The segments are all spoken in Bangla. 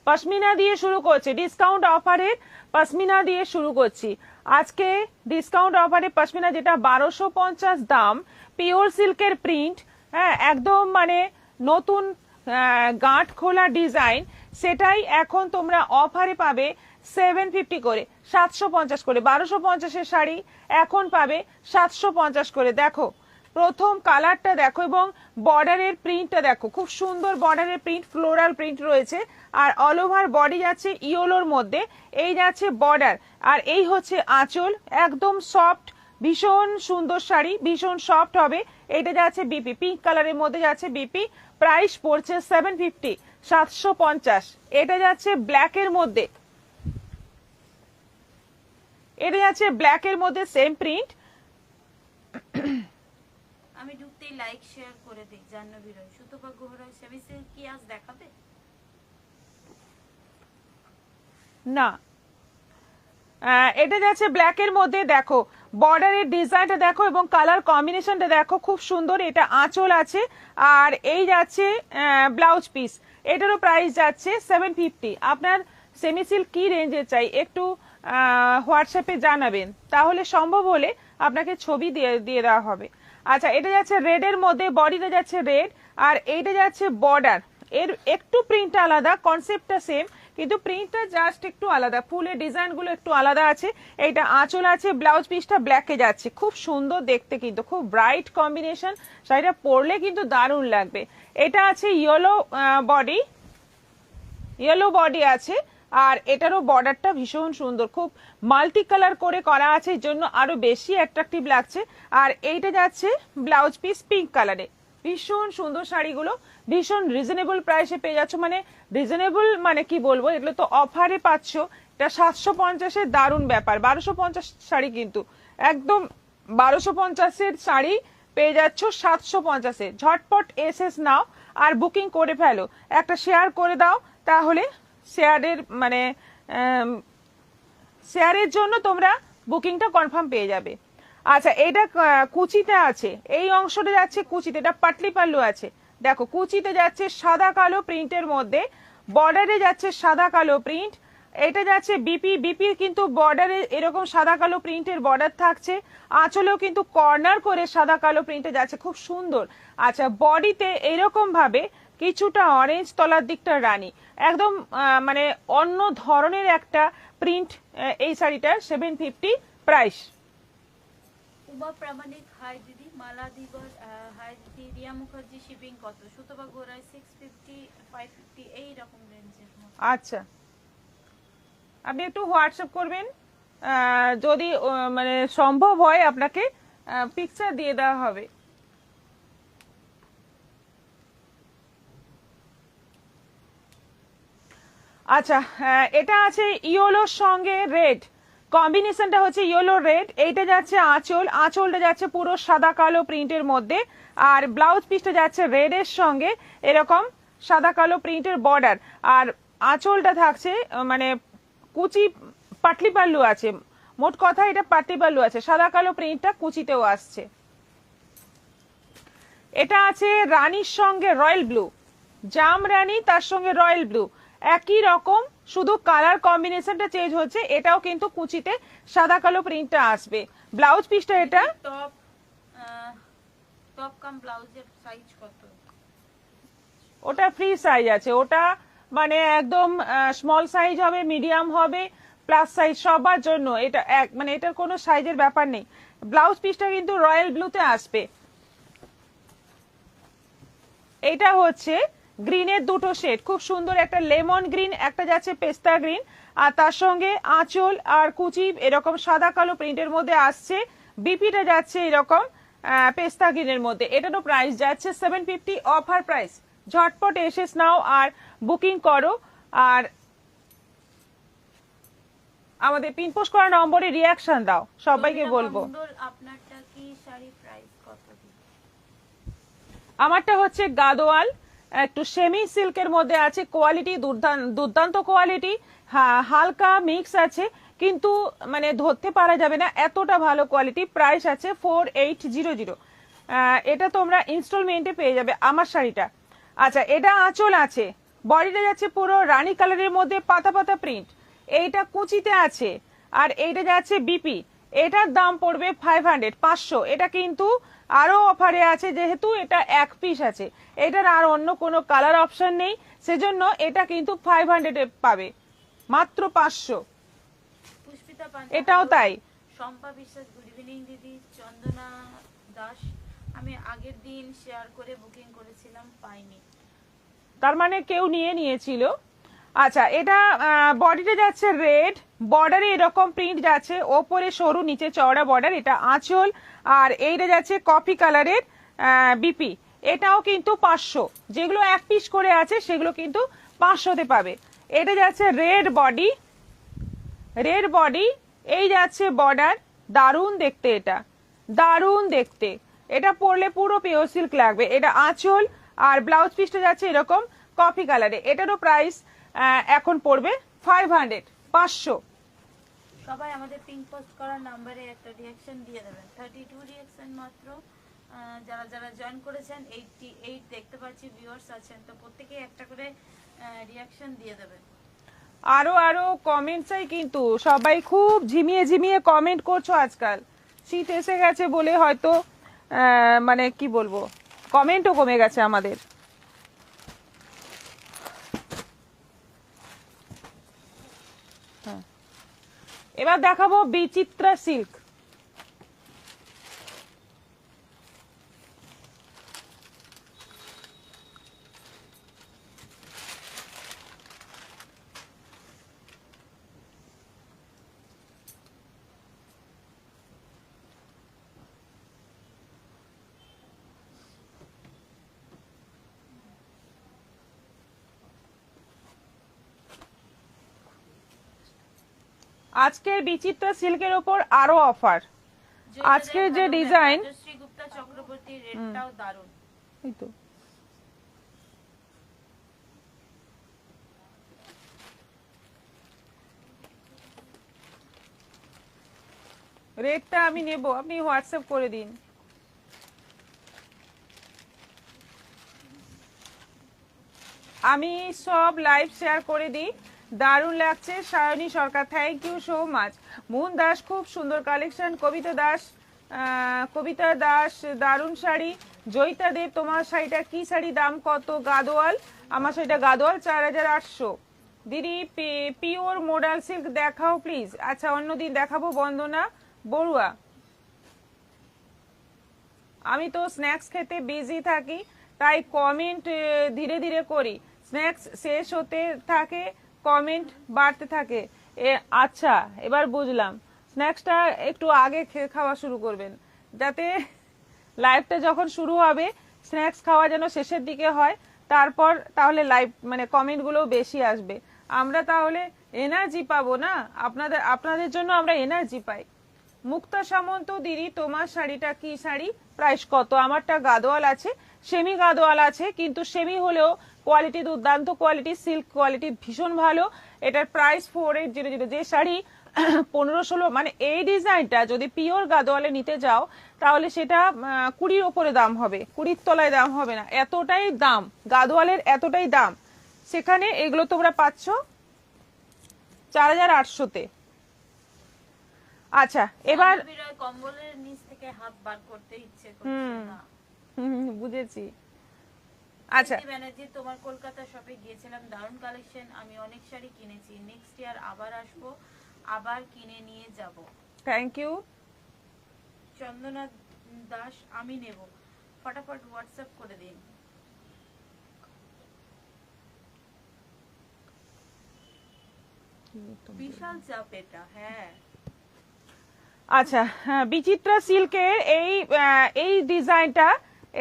পশমিনা দিয়ে শুরু করছি, ডিসকাউন্ট অফারের পশমিনা দিয়ে শুরু করছি আজকে। ডিসকাউন্ট অফারে পশমিনা যেটা 1250 দাম, পিওর সিল্কের প্রিন্ট, হ্যাঁ একদম মানে নতুন গাঁট খোলা ডিজাইন, সেটাই এখন তোমরা অফারে পাবে 750 করে, 750 করে। 1250-এর শাড়ি এখন পাবে 750 করে। দেখো প্রথম কালারটা দেখো এবং বর্ডারের প্রিন্টটা দেখো, খুব সুন্দর বর্ডারের প্রিন্ট, ফ্লোরাল প্রিন্ট রয়েছে। আর অল ওভার বডি যাচ্ছে ইয়েলোর মধ্যে, এই যাচ্ছে বর্ডার, আর এই হচ্ছে আঁচল, একদম সফট, ভীষণ সুন্দর শাড়ি, ভীষণ সফট হবে। এটা যাচ্ছে বিপি, পিঙ্ক কালারের মধ্যে যাচ্ছে বিপি, প্রাইস পড়ছে 750, 750। এটা যাচ্ছে ব্ল্যাকের মধ্যে, এটা যাচ্ছে ব্ল্যাকের মধ্যে সেম প্রিন্ট। আমি ঢুকতেই লাইক শেয়ার করে দিই জাহ্নবী রয়, সুতপা গোহরা, সেমি সিল্ক কি আজ দেখাবে না? এটা যাচ্ছে ব্ল্যাকের মধ্যে, দেখো বর্ডারের ডিজাইনটা দেখো এবং কালার কম্বিনেশনটা দেখো, খুব সুন্দর। এটা আঁচল আছে আর এই যাচ্ছে ব্লাউজ পিস, এটারও প্রাইস যাচ্ছে 750। আপনার সেমি সিল্ক কি রেঞ্জে চাই একটু হোয়াটসঅ্যাপে জানাবেন, তাহলে সম্ভব হলে আপনাকে ছবি দিয়ে দেওয়া হবে। আচ্ছা, এটা যাচ্ছে রেডের মধ্যে, বডিটা যাচ্ছে রেড আর এইটা যাচ্ছে বর্ডার। এর একটু প্রিন্টটা আলাদা, কনসেপ্টটা সেম, কিন্তু প্রিন্টটা জাস্ট একটু আলাদা, ফুলের ডিজাইনগুলো একটু আলাদা আছে। এইটা আঁচল আছে, ব্লাউজ পিসটা ব্ল্যাকে যাচ্ছে, খুব সুন্দর দেখতে, কিন্তু খুব ব্রাইট কম্বিনেশন, শাড়িটা পরলে কিন্তু দারুণ লাগবে। এটা আছে ইয়েলো বডি, ইয়েলো বডি আছে আর এটারও বর্ডারটা ভীষণ সুন্দর, খুব মাল্টি কালার করে করা আছে, এই জন্য আরো বেশি অ্যাট্রাকটিভ লাগছে। আর এইটা যাচ্ছে ব্লাউজ পিস পিঙ্ক কালারে, ভীষণ সুন্দর শাড়িগুলো, ভীষণ রিজনেবল প্রাইসে পেয়ে যাচ্ছ। মানে রিজনেবল মানে কি বলবো, এগুলো তো অফারে পাচ্ছ, এটা 750-এর দারুণ ব্যাপার। 1250 শাড়ি কিন্তু একদম 1250-এর শাড়ি পেয়ে যাচ্ছ 750-এ। ঝটপট এসএস নাও আর বুকিং করে ফেলো, একটা শেয়ার করে দাও, তাহলে শেয়ারের মানে শেয়ারের জন্য তোমরা বুকিংটা কনফার্ম পেয়ে যাবে। আচ্ছা, এটা কুচিতে আছে, এই অংশটা যাচ্ছে কুচিতে, এটা পাটলি পাল্লু আছে, দেখো কুচিতে যাচ্ছে সাদা কালো প্রিন্টের মধ্যে, বর্ডারে যাচ্ছে সাদা কালো প্রিন্ট। এটা যাচ্ছে বিপি, বিপির কিন্তু বর্ডারে এরকম সাদা কালো প্রিন্টের বর্ডার থাকছে, আঁচলেও কিন্তু কর্নার করে সাদা কালো প্রিন্টে যাচ্ছে, খুব সুন্দর। আচ্ছা, বডিতে এরকম ভাবে কিছুটা অরেঞ্জ, তলার দিকটা রানী, একদম মানে অন্য ধরনের একটা প্রিন্ট। এই শাড়িটার 750 প্রাইস। উমা প্রামাণিক, হাই দিদি। মালা দিবস, হাই দিদি। রিয়া মুখার্জি, শিপিং কত? সুতপা গোরায় 650, 550 এই রকম রেঞ্জের। আচ্ছা, আপনি একটু হোয়াটসঅ্যাপ করবেন, যদি মানে সম্ভব হয় আপনাকে পিকচার দিয়ে দেওয়া হবে। আচ্ছা, এটা আছে ইয়েলোর সঙ্গে রেড, কম্বিনেশনটা হচ্ছে ইয়েলো রেড। এইটা যাচ্ছে আঁচল, আঁচলটা যাচ্ছে পুরো সাদা কালো প্রিন্টের মধ্যে, আর ব্লাউজ পিসটা যাচ্ছে রেডের সঙ্গে এরকম সাদা কালো প্রিন্টের বর্ডার, আর আঁচলটা থাকছে মানে কুচি পাটলি পাল্লু আছে, মোট কথা এটা পাটলি পাল্লু আছে, সাদা কালো প্রিন্টটা কুচিতেও আসছে। এটা আছে রানীর সঙ্গে রয়্যাল ব্লু, জাম রানী তার সঙ্গে রয়্যাল ব্লু, একই রকম, শুধু কালার কম্বিনেশনটা চেঞ্জ হচ্ছে। এটাও কিন্তু কুচিতে সাদা কালো প্রিন্টটা আসবে। ব্লাউজ পিসটা এটা টপ টপ কাম ব্লাউজের সাইজ কত? ওটা ফ্রি সাইজ আছে, ওটা মানে একদম স্মল সাইজ হবে, মিডিয়াম হবে, প্লাস সাইজ, সবার জন্য এটা এক, মানে এটার কোনো সাইজের ব্যাপার নেই। ব্লাউজ পিসটা কিন্তু রয়্যাল ব্লুতে আসবে। এটা হচ্ছে গ্রিনের দুটো শেড, খুব সুন্দর, একটা লেমন গ্রিন, একটা যাচ্ছে পেস্তা গ্রিন, আর তার সঙ্গে আঁচল আর কুচি এরকম সাদা কালো প্রিন্টের মধ্যে আসছে। বিপিটা যাচ্ছে এরকম পেস্তা গ্রিনের মধ্যে, এটারও প্রাইস যাচ্ছে 750, অফার প্রাইস। ঝটপট এসে নাও আর বুকিং করো, আর আমাদের পিনপোস্ট করা নম্বরে রিয়াকশন দাও, সবাইকে বলবো। আপনারটা কি শাড়ি প্রাইস কত? আমারটা হচ্ছে গাদোয়াল, একটু সেমি সিল্কের মধ্যে আছে, কোয়ালিটি দুর্দান্ত কোয়ালিটি, হালকা মিক্স আছে, কিন্তু মানে ধরতে পারা যাবে না এতটা ভালো কোয়ালিটি। প্রাইস আছে 4800, এটা তোমরা ইনস্টলমেন্টে পেয়ে যাবে আমার শাড়িটা। আচ্ছা, এটা আঁচল আছে, বডিটা যাচ্ছে পুরো রানী কালারের মধ্যে পাতা পাতা প্রিন্ট, এইটা কুচিতে আছে। আর এইটা যাচ্ছে বিপি, এটার দাম পড়বে 500, 500। এটা কিন্তু আরো অফারে আছে, যেহেতু এটা এক পিস আছে, এটার আর অন্য কোনো কালার অপশন নেই, সেজন্য এটা কিন্তু 500 এ পাবে, মাত্র 500। পুষ্পিতা পান্ডা, এটাও তাই। শম্পা বিশ্বাস, গুড ইভিনিং দিদি। চন্দনা দাস, আমি আগের দিন শেয়ার করে বুকিং করেছিলাম, পাইনি। তার মানে কেউ নিয়ে নিয়েছিল। আচ্ছা, এটা বডিতে যাচ্ছে রেড, বর্ডারে এরকম প্রিন্ট যাচ্ছে, ওপরে সরু নিচে চওড়া বর্ডার, এটা আঁচল। আর এইটা যাচ্ছে কফি কালারের বিপি, এটাও কিন্তু 500। যেগুলো এক পিস করে আছে সেগুলো কিন্তু 500তে পাবে। এটা যাচ্ছে রেড বডি, রেড বডি, এই যাচ্ছে বর্ডার, দারুণ দেখতে, এটা দারুণ দেখতে। এটা পরলে পুরো পিওর সিল্ক লাগবে। এটা আঁচল, আর ব্লাউজ পিসটা যাচ্ছে এরকম কফি কালারে। এটারও প্রাইস এখন পড়বে 500, 500। সবাই আমাদের পিঙ্ক পোস্ট করার নাম্বারে একটা রিঅ্যাকশন দিয়ে দেবেন। 32 রিঅ্যাকশন মাত্র। যারা যারা জয়েন করেছেন 88 দেখতে পাচ্ছি ভিউয়ার্স আছেন, তো প্রত্যেকেই একটা করে রিঅ্যাকশন দিয়ে দেবেন। আরো আরো কমেন্ট চাই, কিন্তু সবাই খুব ঝিমিয়ে ঝিমিয়ে কমেন্ট করছো আজকাল। শীত এসে গেছে বলে হয়তো মানে কি বলবো, কমেন্টও কমে গেছে আমাদের। এবার দেখাবো বিচিত্রা সিল্ক। আজকের বিচিত্রা সিল্কের ওপর আরো অফার। আজকের যে ডিজাইন, শ্রী গুপ্তা চক্রবর্তী, রেডটাও দারুণ। এই তো রেটটা আমি নেব, আপনি হোয়াটসঅ্যাপ করে দিন। আমি সব লাইভ শেয়ার করে দিই। দারুণ লাগছে Sayani Sarkar, thank you so much. Moon Das, খুব সুন্দর কালেকশন। কবিতা দাস, দারুণ শাড়ি। জয়িতা দেব, তোমার শাড়িটা কি শাড়ি, দাম কত? গাদোয়াল, আমার শাড়িটা গাদোয়াল, 4800। দিদি পিওর মোডাল সিল্ক দেখাও প্লিজ। আচ্ছা, অন্যদিন দেখাবো। বন্দনা বড়ুয়া, আমি তো স্ন্যাক্স খেতে বিজি থাকি, তাই কমেন্ট ধীরে ধীরে করি। স্ন্যাক্স শেষ হতে থাকে, কমেন্ট বাড়তে থাকে। আচ্ছা, এবার বুঝলাম। স্ন্যাক্সটা একটু আগে খাওয়া শুরু করবেন, যাতে লাইভটা যখন শুরু হবে স্ন্যাক্স খাওয়া যেন শেষের দিকে হয়, তারপর তাহলে লাইভ মানে কমেন্টগুলো বেশি আসবে, আমরা তাহলে এনার্জি পাবো না। আপনাদের জন্য আমরা এনার্জি পাই। মুক্তা সামন্ত, দিদি তোমার শাড়িটা কি শাড়ি, প্রাইস কত? আমারটা গাদোয়াল আছে, সেমি গাদোয়াল আছে, কিন্তু সেমি হলেও কোয়ালিটি দুর্দান্ত কোয়ালিটি, সিল্ক কোয়ালিটি ভীষণ ভালো। এটার প্রাইস 4800। যে শাড়ি 15-16, মানে এই ডিজাইনটা যদি পিওর গাদোয়ালে নিতে যাও তাহলে সেটা 20-র ওপরে দাম হবে, 20-র তলায় দাম হবে না, এতটাই দাম গাদোয়ালের, এতটাই দাম। সেখানে এগুলো তোমরা পাচ্ছ 4800-তে। আচ্ছা, এবার কম্বলের নিচ থেকে হাত বার করতে ইচ্ছে করছে না। বুঝেছি। আচ্ছা, ব্যানার্জি, তোমার কলকাতা শপে গিয়েছিলাম, দারুণ কালেকশন, আমি অনেক শাড়ি কিনেছি, নেক্সট ইয়ার আবার আসবো, আবার কিনে নিয়ে যাব। Thank you. চন্দনা দাস, আমি নেব, ফটাফট হোয়াটসঅ্যাপ করে দিন। বিশাল চাপ এটা, হ্যাঁ। আচ্ছা, বিচিত্রা সিল্কের এই ডিজাইনটা,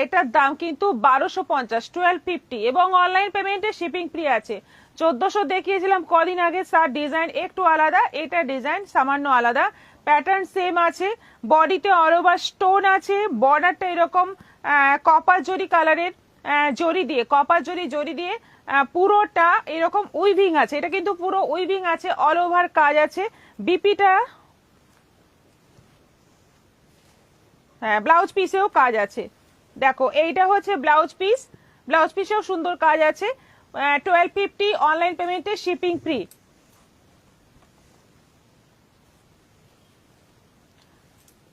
এটার দাম কিন্তু 1250, 1250, এবং অনলাইন পেমেন্টে শিপিং ফ্রি আছে। 1400 দেখিয়েছিলাম কদিন আগে, তার ডিজাইন একটু আলাদা, এটা ডিজাইন সামান্য আলাদা, প্যাটার্ন সেম আছে। বডিতে অল ওভার স্টোন আছে, বর্ডারটা এরকম কপার জরি কালারের জরি দিয়ে, কপার জরি দিয়ে পুরোটা এরকম উইভিং আছে, এটা কিন্তু পুরো উইভিং আছে, অল ওভার কাজ আছে। বিপিটা, হ্যাঁ, ব্লাউজ পিসেও কাজ আছে। দেখো, এইটা হচ্ছে ব্লাউজ পিস, ব্লাউজ পিসেও সুন্দর কাজ আছে। 1250 অনলাইন পেমেন্টে শিপিং ফ্রি।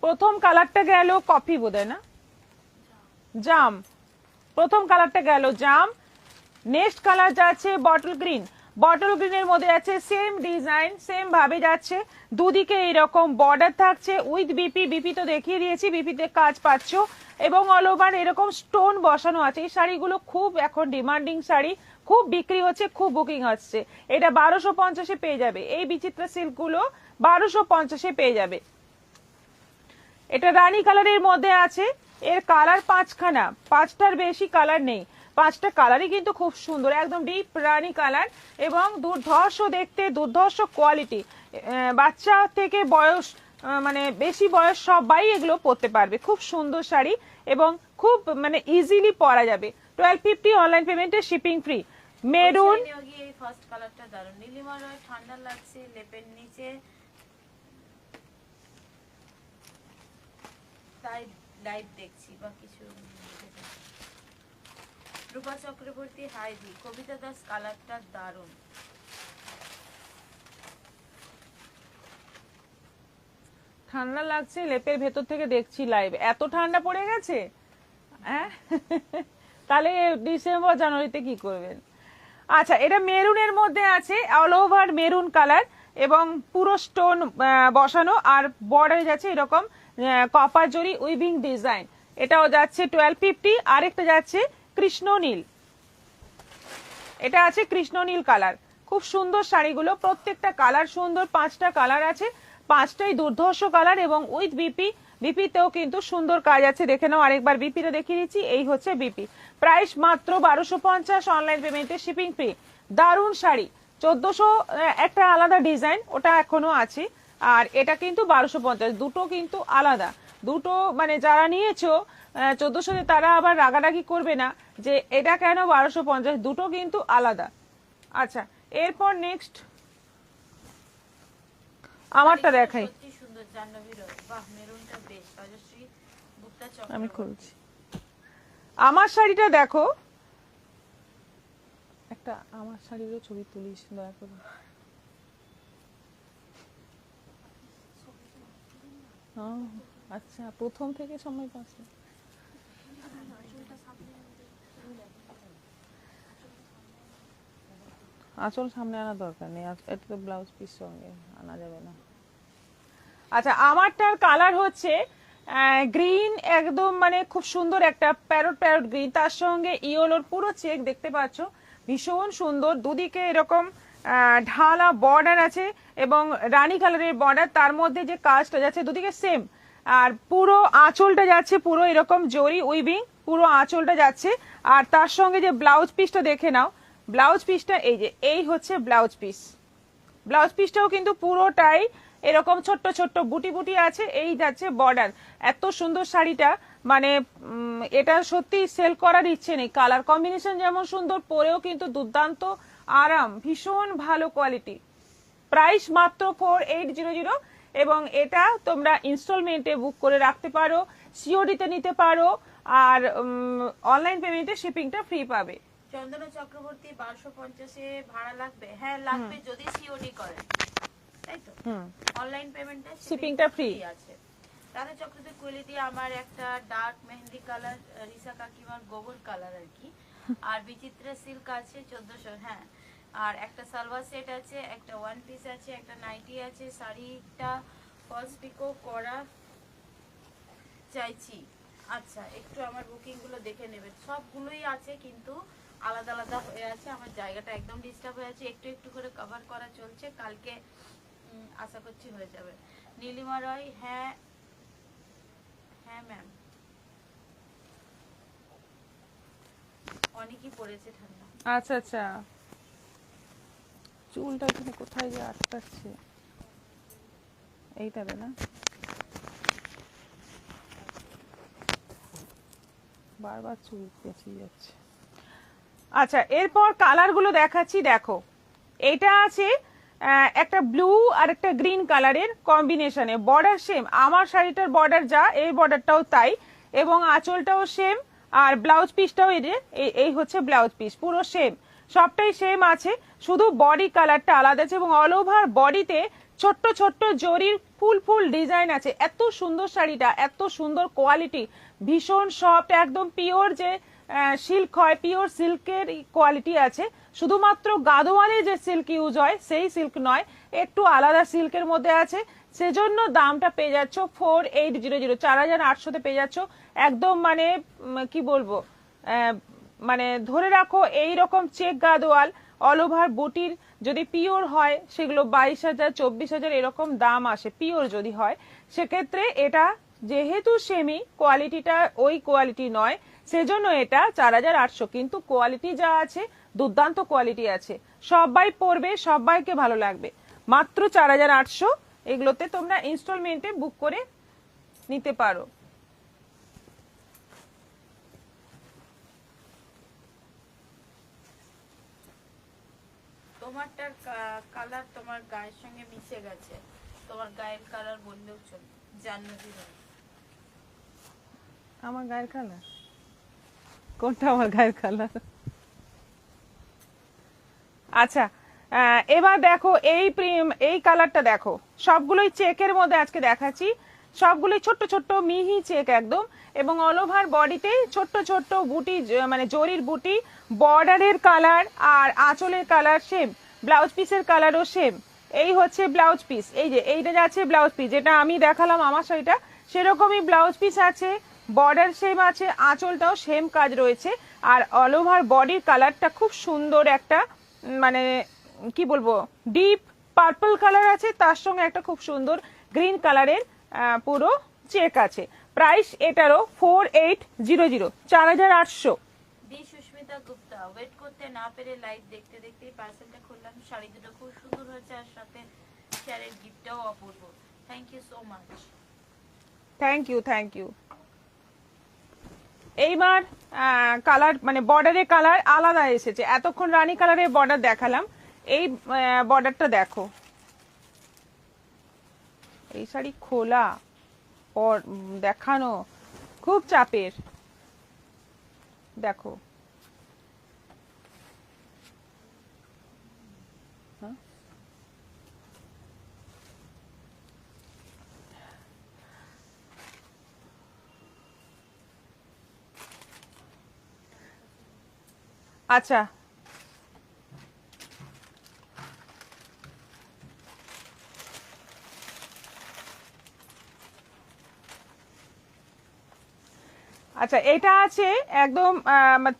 প্রথম কালারটা গেল কফি বোধহয় না, জাম। প্রথম কালারটা গেল জাম। নেক্সট কালার যাচ্ছে বটল গ্রিন। বটল গ্রিনের মধ্যে আছে সেম ডিজাইন, সেম ভাবে যাচ্ছে, দুদিকে এরকম বর্ডার থাকছে উইথ বিপি। বিপি তো দেখিয়ে দিয়েছি, বিপিতে কাজ পাচ্ছ এবং অল ওভার এরকম স্টোন বসানো আছে। এই শাড়িগুলো খুব এখন ডিমান্ডিং শাড়ি, খুব বিক্রি হচ্ছে, খুব বুকিং হচ্ছে। এটা 1250-এ পেয়ে যাবে, এই বিচিত্রা সিল্ক গুলো 1250-এ পেয়ে যাবে। এটা রানী কালারের মধ্যে আছে, এর কালার 5খানা, 5টার বেশি কালার নেই। 5টা কালারই কিন্তু খুব সুন্দর, একদম ডিপ রানী কালার এবং দুর্ধর্ষ দেখতে, দুর্ধর্ষ কোয়ালিটি। বাচ্চা থেকে বয়স মানে বেশি বয়স সবাই এগুলো পরতে পারবে। খুব সুন্দর শাড়ি এবং খুব মানে ইজিলি পরা যাবে। 1250 অনলাইন পেমেন্টে শিপিং ফ্রি। মেরুন, এই ফার্স্ট কালারটা দারুণ, নীলিমা রয়, ঠান্ডা লাগছে লেপের নিচে, তাই লাইভ দেখছি বা কিছু। রূপা চক্রবর্তী, হাই দি। কবিতা দাস, কালারটা দারুণ। ঠান্ডা লাগছে লেপের ভেতর থেকে দেখছি লাইভ, এত ঠান্ডা পড়ে গেছে। হ্যাঁ, তাহলে ডিসেম্বর জানুয়ারিতে কি করবেন? আচ্ছা, এটা মেরুনের মধ্যে আছে, অল ওভার মেরুন কালার এবং পুরো স্টোন বসানো, আর বর্ডারে যাচ্ছে এরকম কপার জরি উইভিং ডিজাইন। এটাও যাচ্ছে 1250। আরেকটা যাচ্ছে কৃষ্ণ নীল, এটা আছে কৃষ্ণ নীল কালার। খুব সুন্দর শাড়িগুলো, প্রত্যেকটা কালার সুন্দর। 5টা কালার আছে, 5টাই দুর্ধর্ষ কালার এবং উইথ বিপি। বিপিতেও কিন্তু সুন্দর কাজ আছে, দেখে নাও আরেকবার। বিপিটা দেখিয়ে দিচ্ছি, এই হচ্ছে বিপি। প্রাইস মাত্র 1250, অনলাইন পেমেন্টে শিপিং ফ্রি। দারুণ শাড়ি। 1400 একটা আলাদা ডিজাইন, ওটা এখনো আছে, আর এটা কিন্তু 1250। দুটো কিন্তু আলাদা, দুটো মানে যারা নিয়েছো 1400-তে তারা আবার রাগারাগি করবে না যে এটা কেন 1250, দুটো কিন্তু আলাদা। আচ্ছা, এরপর নেক্সট আমারটা দেখাই। সত্যি সুন্দর, জাহ্নবী রয়, বাহ, মেরুনটা বেশ। রাজশ্রী গুপ্তা আমি চক্রবর্তী, খুলছি আমার শাড়িটা দেখো। একটা আমার শাড়িরও ছবি তুলিস দয়া করে। আচ্ছা, প্রথম থেকে সময় পাচ্ছে। আঁচল সামনে আনা দরকার নেই, এটা তো ব্লাউজ পিস সঙ্গে আনা যাবে না। আচ্ছা, আমারটার কালার হচ্ছে গ্রিন, একদম মানে খুব সুন্দর একটা প্যারট প্যারট গ্রিন, তার সঙ্গে ইয়েলোর পুরো চেক দেখতে পাচ্ছ, ভীষণ সুন্দর। দুদিকে এরকম ঢালা বর্ডার আছে এবং রানী কালারের বর্ডার, তার মধ্যে যে কাজটা যাচ্ছে দুদিকে সেম। আর পুরো আঁচলটা যাচ্ছে পুরো এরকম জরি উইভিং, পুরো আঁচলটা যাচ্ছে। আর তার সঙ্গে যে ব্লাউজ পিসটা দেখে নাও, ব্লাউজ পিসটা এই যে, এই হচ্ছে ব্লাউজ পিস। ব্লাউজ পিসটাও কিন্তু পুরোটাই এরকম ছোট্ট ছোট্ট বুটি বুটি আছে, এই যাচ্ছে বর্ডার। এত সুন্দর শাড়িটা, মানে এটা সত্যি সেল করার ইচ্ছে নেই। কালার কম্বিনেশন যেমন সুন্দর, পরেও কিন্তু দুর্দান্ত আরাম, ভীষণ ভালো কোয়ালিটি। প্রাইস মাত্র 4800 এবং এটা তোমরা ইনস্টলমেন্টে বুক করে রাখতে পারো, সিওডিতে নিতে পারো, আর অনলাইন পেমেন্টে শিপিংটা ফ্রি পাবে। চন্দনা চক্রবর্তী, 1250-এ ভাড়া লাগবে? হ্যাঁ লাগবে, যদি সিওডি করেন, তাই তো। অনলাইন পেমেন্টে শিপিংটা ফ্রি আছে। রাধা চক্রবর্তী, কোয়েলি দিয়ে আমার একটা ডার্ক মেহেন্দি কালার, রিসা কাকিমার গোবর কালার আর কি, আর বিচিত্রা সিল্ক আছে 1400। হ্যাঁ, আর একটা সালোয়ার সেট আছে, একটা ওয়ান পিস আছে, একটা নাইটি আছে। শাড়িটা ফলস পিকো করা চাইছি। আচ্ছা, একটু আমার বুকিং গুলো দেখে নেবেন। সবগুলোই আছে কিন্তু আলাদা আলাদা হয়ে আছে, আমার জায়গাটা একদম ডিস্টার্ব হয়ে আছে, একটু একটু করে কভার করা চলছে, কালকে আশা করছি হয়ে যাবে। নীলিমা রয়, হ্যাঁ হ্যাঁ ম্যাম, অনেকই পড়েছে ঠান্ডা। আচ্ছা আচ্ছা, চুলটা এখানে কোথায় যে আটকাচ্ছে, এইটাতে না, বারবার চুল পেঁচিয়ে যাচ্ছে। আচ্ছা, এরপর কালার গুলো দেখাচ্ছি, দেখো। এটা আছে একটা ব্লু আর একটা গ্রিন কালারের কম্বিনেশনে, বর্ডার সেম। আমার শাড়িটার বর্ডার যা, এই বর্ডারটাও তাই, এবং আঁচলটাও সেম, আর ব্লাউজ পিসটাও এই হচ্ছে ব্লাউজ পিস, পুরো সেম। সবটাই সেম আছে, শুধু বডি কালারটা আলাদা আছে এবং অল ওভার বডিতে ছোট্ট ছোট্ট জরির ফুল ফুল ডিজাইন আছে। এত সুন্দর শাড়িটা, এত সুন্দর কোয়ালিটি, ভীষণ সফট, একদম পিওর যে সিল্ক হয়, পিওর সিল্কের কোয়ালিটি আছে। শুধুমাত্র গাদোয়ালে যে সিল্ক ইউজ হয় সেই সিল্ক নয়, একটু আলাদা সিল্কের মধ্যে আছে, সেজন্য দামটা পেয়ে যাচ্ছ 4800, 4800-তে পেয়ে যাচ্ছ। একদম মানে কি বলবো, মানে ধরে রাখো এই রকম চেক গাদোয়াল অল ওভার বুটির যদি পিওর হয় সেগুলো 22,000, 24,000 এরকম দাম আসে পিওর যদি হয়। সেক্ষেত্রে এটা যেহেতু সেমি, কোয়ালিটিটা ওই কোয়ালিটি নয়, সেজন্য এটা 4800, কিন্তু কোয়ালিটি যা আছে দুর্দান্ত কোয়ালিটি আছে, সবাই পরবে, সবাইকে ভালো লাগবে। মাত্র 4800, এগুলোতে তোমরা ইনস্টলমেন্টে বুক করে নিতে পারো। তোমারটার কালার তোমার গায়ের সঙ্গে মিশে গেছে, তোমার গায়ের কালার বললেও চলবে, জান্নাতি রং। আমার গায়ের কালার কোনটা? আমার গায়ের কালার, আচ্ছা এবার দেখো এই কালারটা দেখো, সবগুলোই চেকের মধ্যে আজকে দেখাচ্ছি, সবগুলোই ছোট্ট ছোট্ট মিহি চেক একদম, এবং অল ওভার বডিতে ছোট্ট ছোট্ট বুটি, মানে জরির বুটি, বর্ডারের কালার আর আঁচলের কালার সেম, ব্লাউজ পিসের কালারও সেম। এই হচ্ছে ব্লাউজ পিস, এই যে এইটা যাচ্ছে ব্লাউজ পিস, যেটা আমি দেখালাম আমার শাড়িটা সেরকমই ব্লাউজ পিস আছে, বর্ডার সেম আছে, আঁচলটাও সেম কাজ রয়েছে, আর অল ওভার বডির কালারটা খুব সুন্দর একটা, মানে কি বলবো, ডিপ পার্পল কালার আছে, তার সঙ্গে একটা খুব সুন্দর গ্রিন কালারের পুরো চেক আছে। প্রাইস এটারও 4800, 4800। দি সুস্মিতা গুপ্তা, ওয়েট করতে না পেরে লাইভ দেখতে দেখতেই পার্সেলটা খুললাম, শাড়ি দুটো খুব সুন্দর হয়েছে, আর সাথে শেয়ারের গিফটটাও অপূর্ব। Thank you so much. Thank you, thank you. এইবার কালার, মানে বর্ডারের কালার আলাদা এসেছে, এতক্ষণ রানী কালারের বর্ডার দেখালাম, এই বর্ডারটা দেখো। এই শাড়ি খোলা দেখানো খুব চাপের, দেখো আচ্ছা আচ্ছা, এটা আছে একদম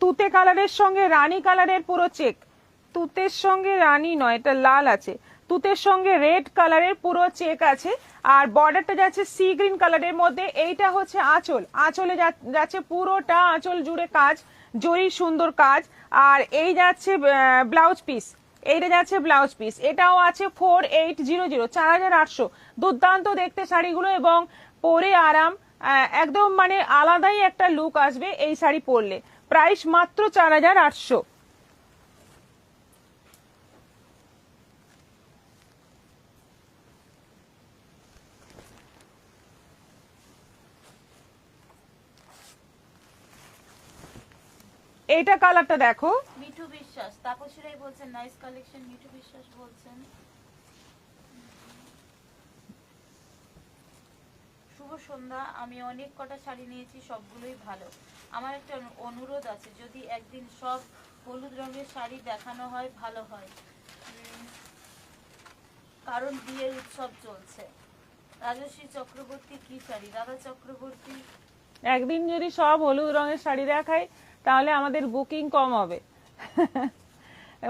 তুতে কালারের সঙ্গে রানী কালারের পুরো চেক, তুতের সঙ্গে রানী নয়, এটা লাল আছে, তুতের সঙ্গে রেড কালারের পুরো চেক আছে, আর বর্ডারটা যাচ্ছে সি গ্রিন কালারের মধ্যে। এইটা হচ্ছে আঁচল, আঁচলে যাচ্ছে পুরোটা আঁচল জুড়ে কাজ, জরি সুন্দর কাজ, আর এই যাচ্ছে ব্লাউজ পিস, এইটা যাচ্ছে ব্লাউজ পিস, এটাও আছে 4800, 4800। দুর্দান্ত দেখতে শাড়িগুলো, এবং পরে আরাম, একদম মানে আলাদাই একটা লুক আসবে এই শাড়ি পরলে। প্রাইস মাত্র 4800। এইটা কালারটা দেখো, মিঠু বিশ্বাস, তাপসীরাই বলছেন নাইস কালেকশন, মিঠু বিশ্বাস বলছেন। শুভ সন্ধ্যা, আমি অনেক কটা শাড়ি নিয়েছি, সবগুলোই ভালো। আমার একটা অনুরোধ আছে, যদি একদিন সব হলুদ রঙের শাড়ি দেখানো হয় ভালো হয়, কারণ বিয়ের উৎসব চলছে। রাজশ্রী চক্রবর্তী, কি শাড়ি? রাধা চক্রবর্তী, একদিন যদি সব হলুদ রঙের শাড়ি দেখাই তাহলে আমাদের বুকিং কম হবে।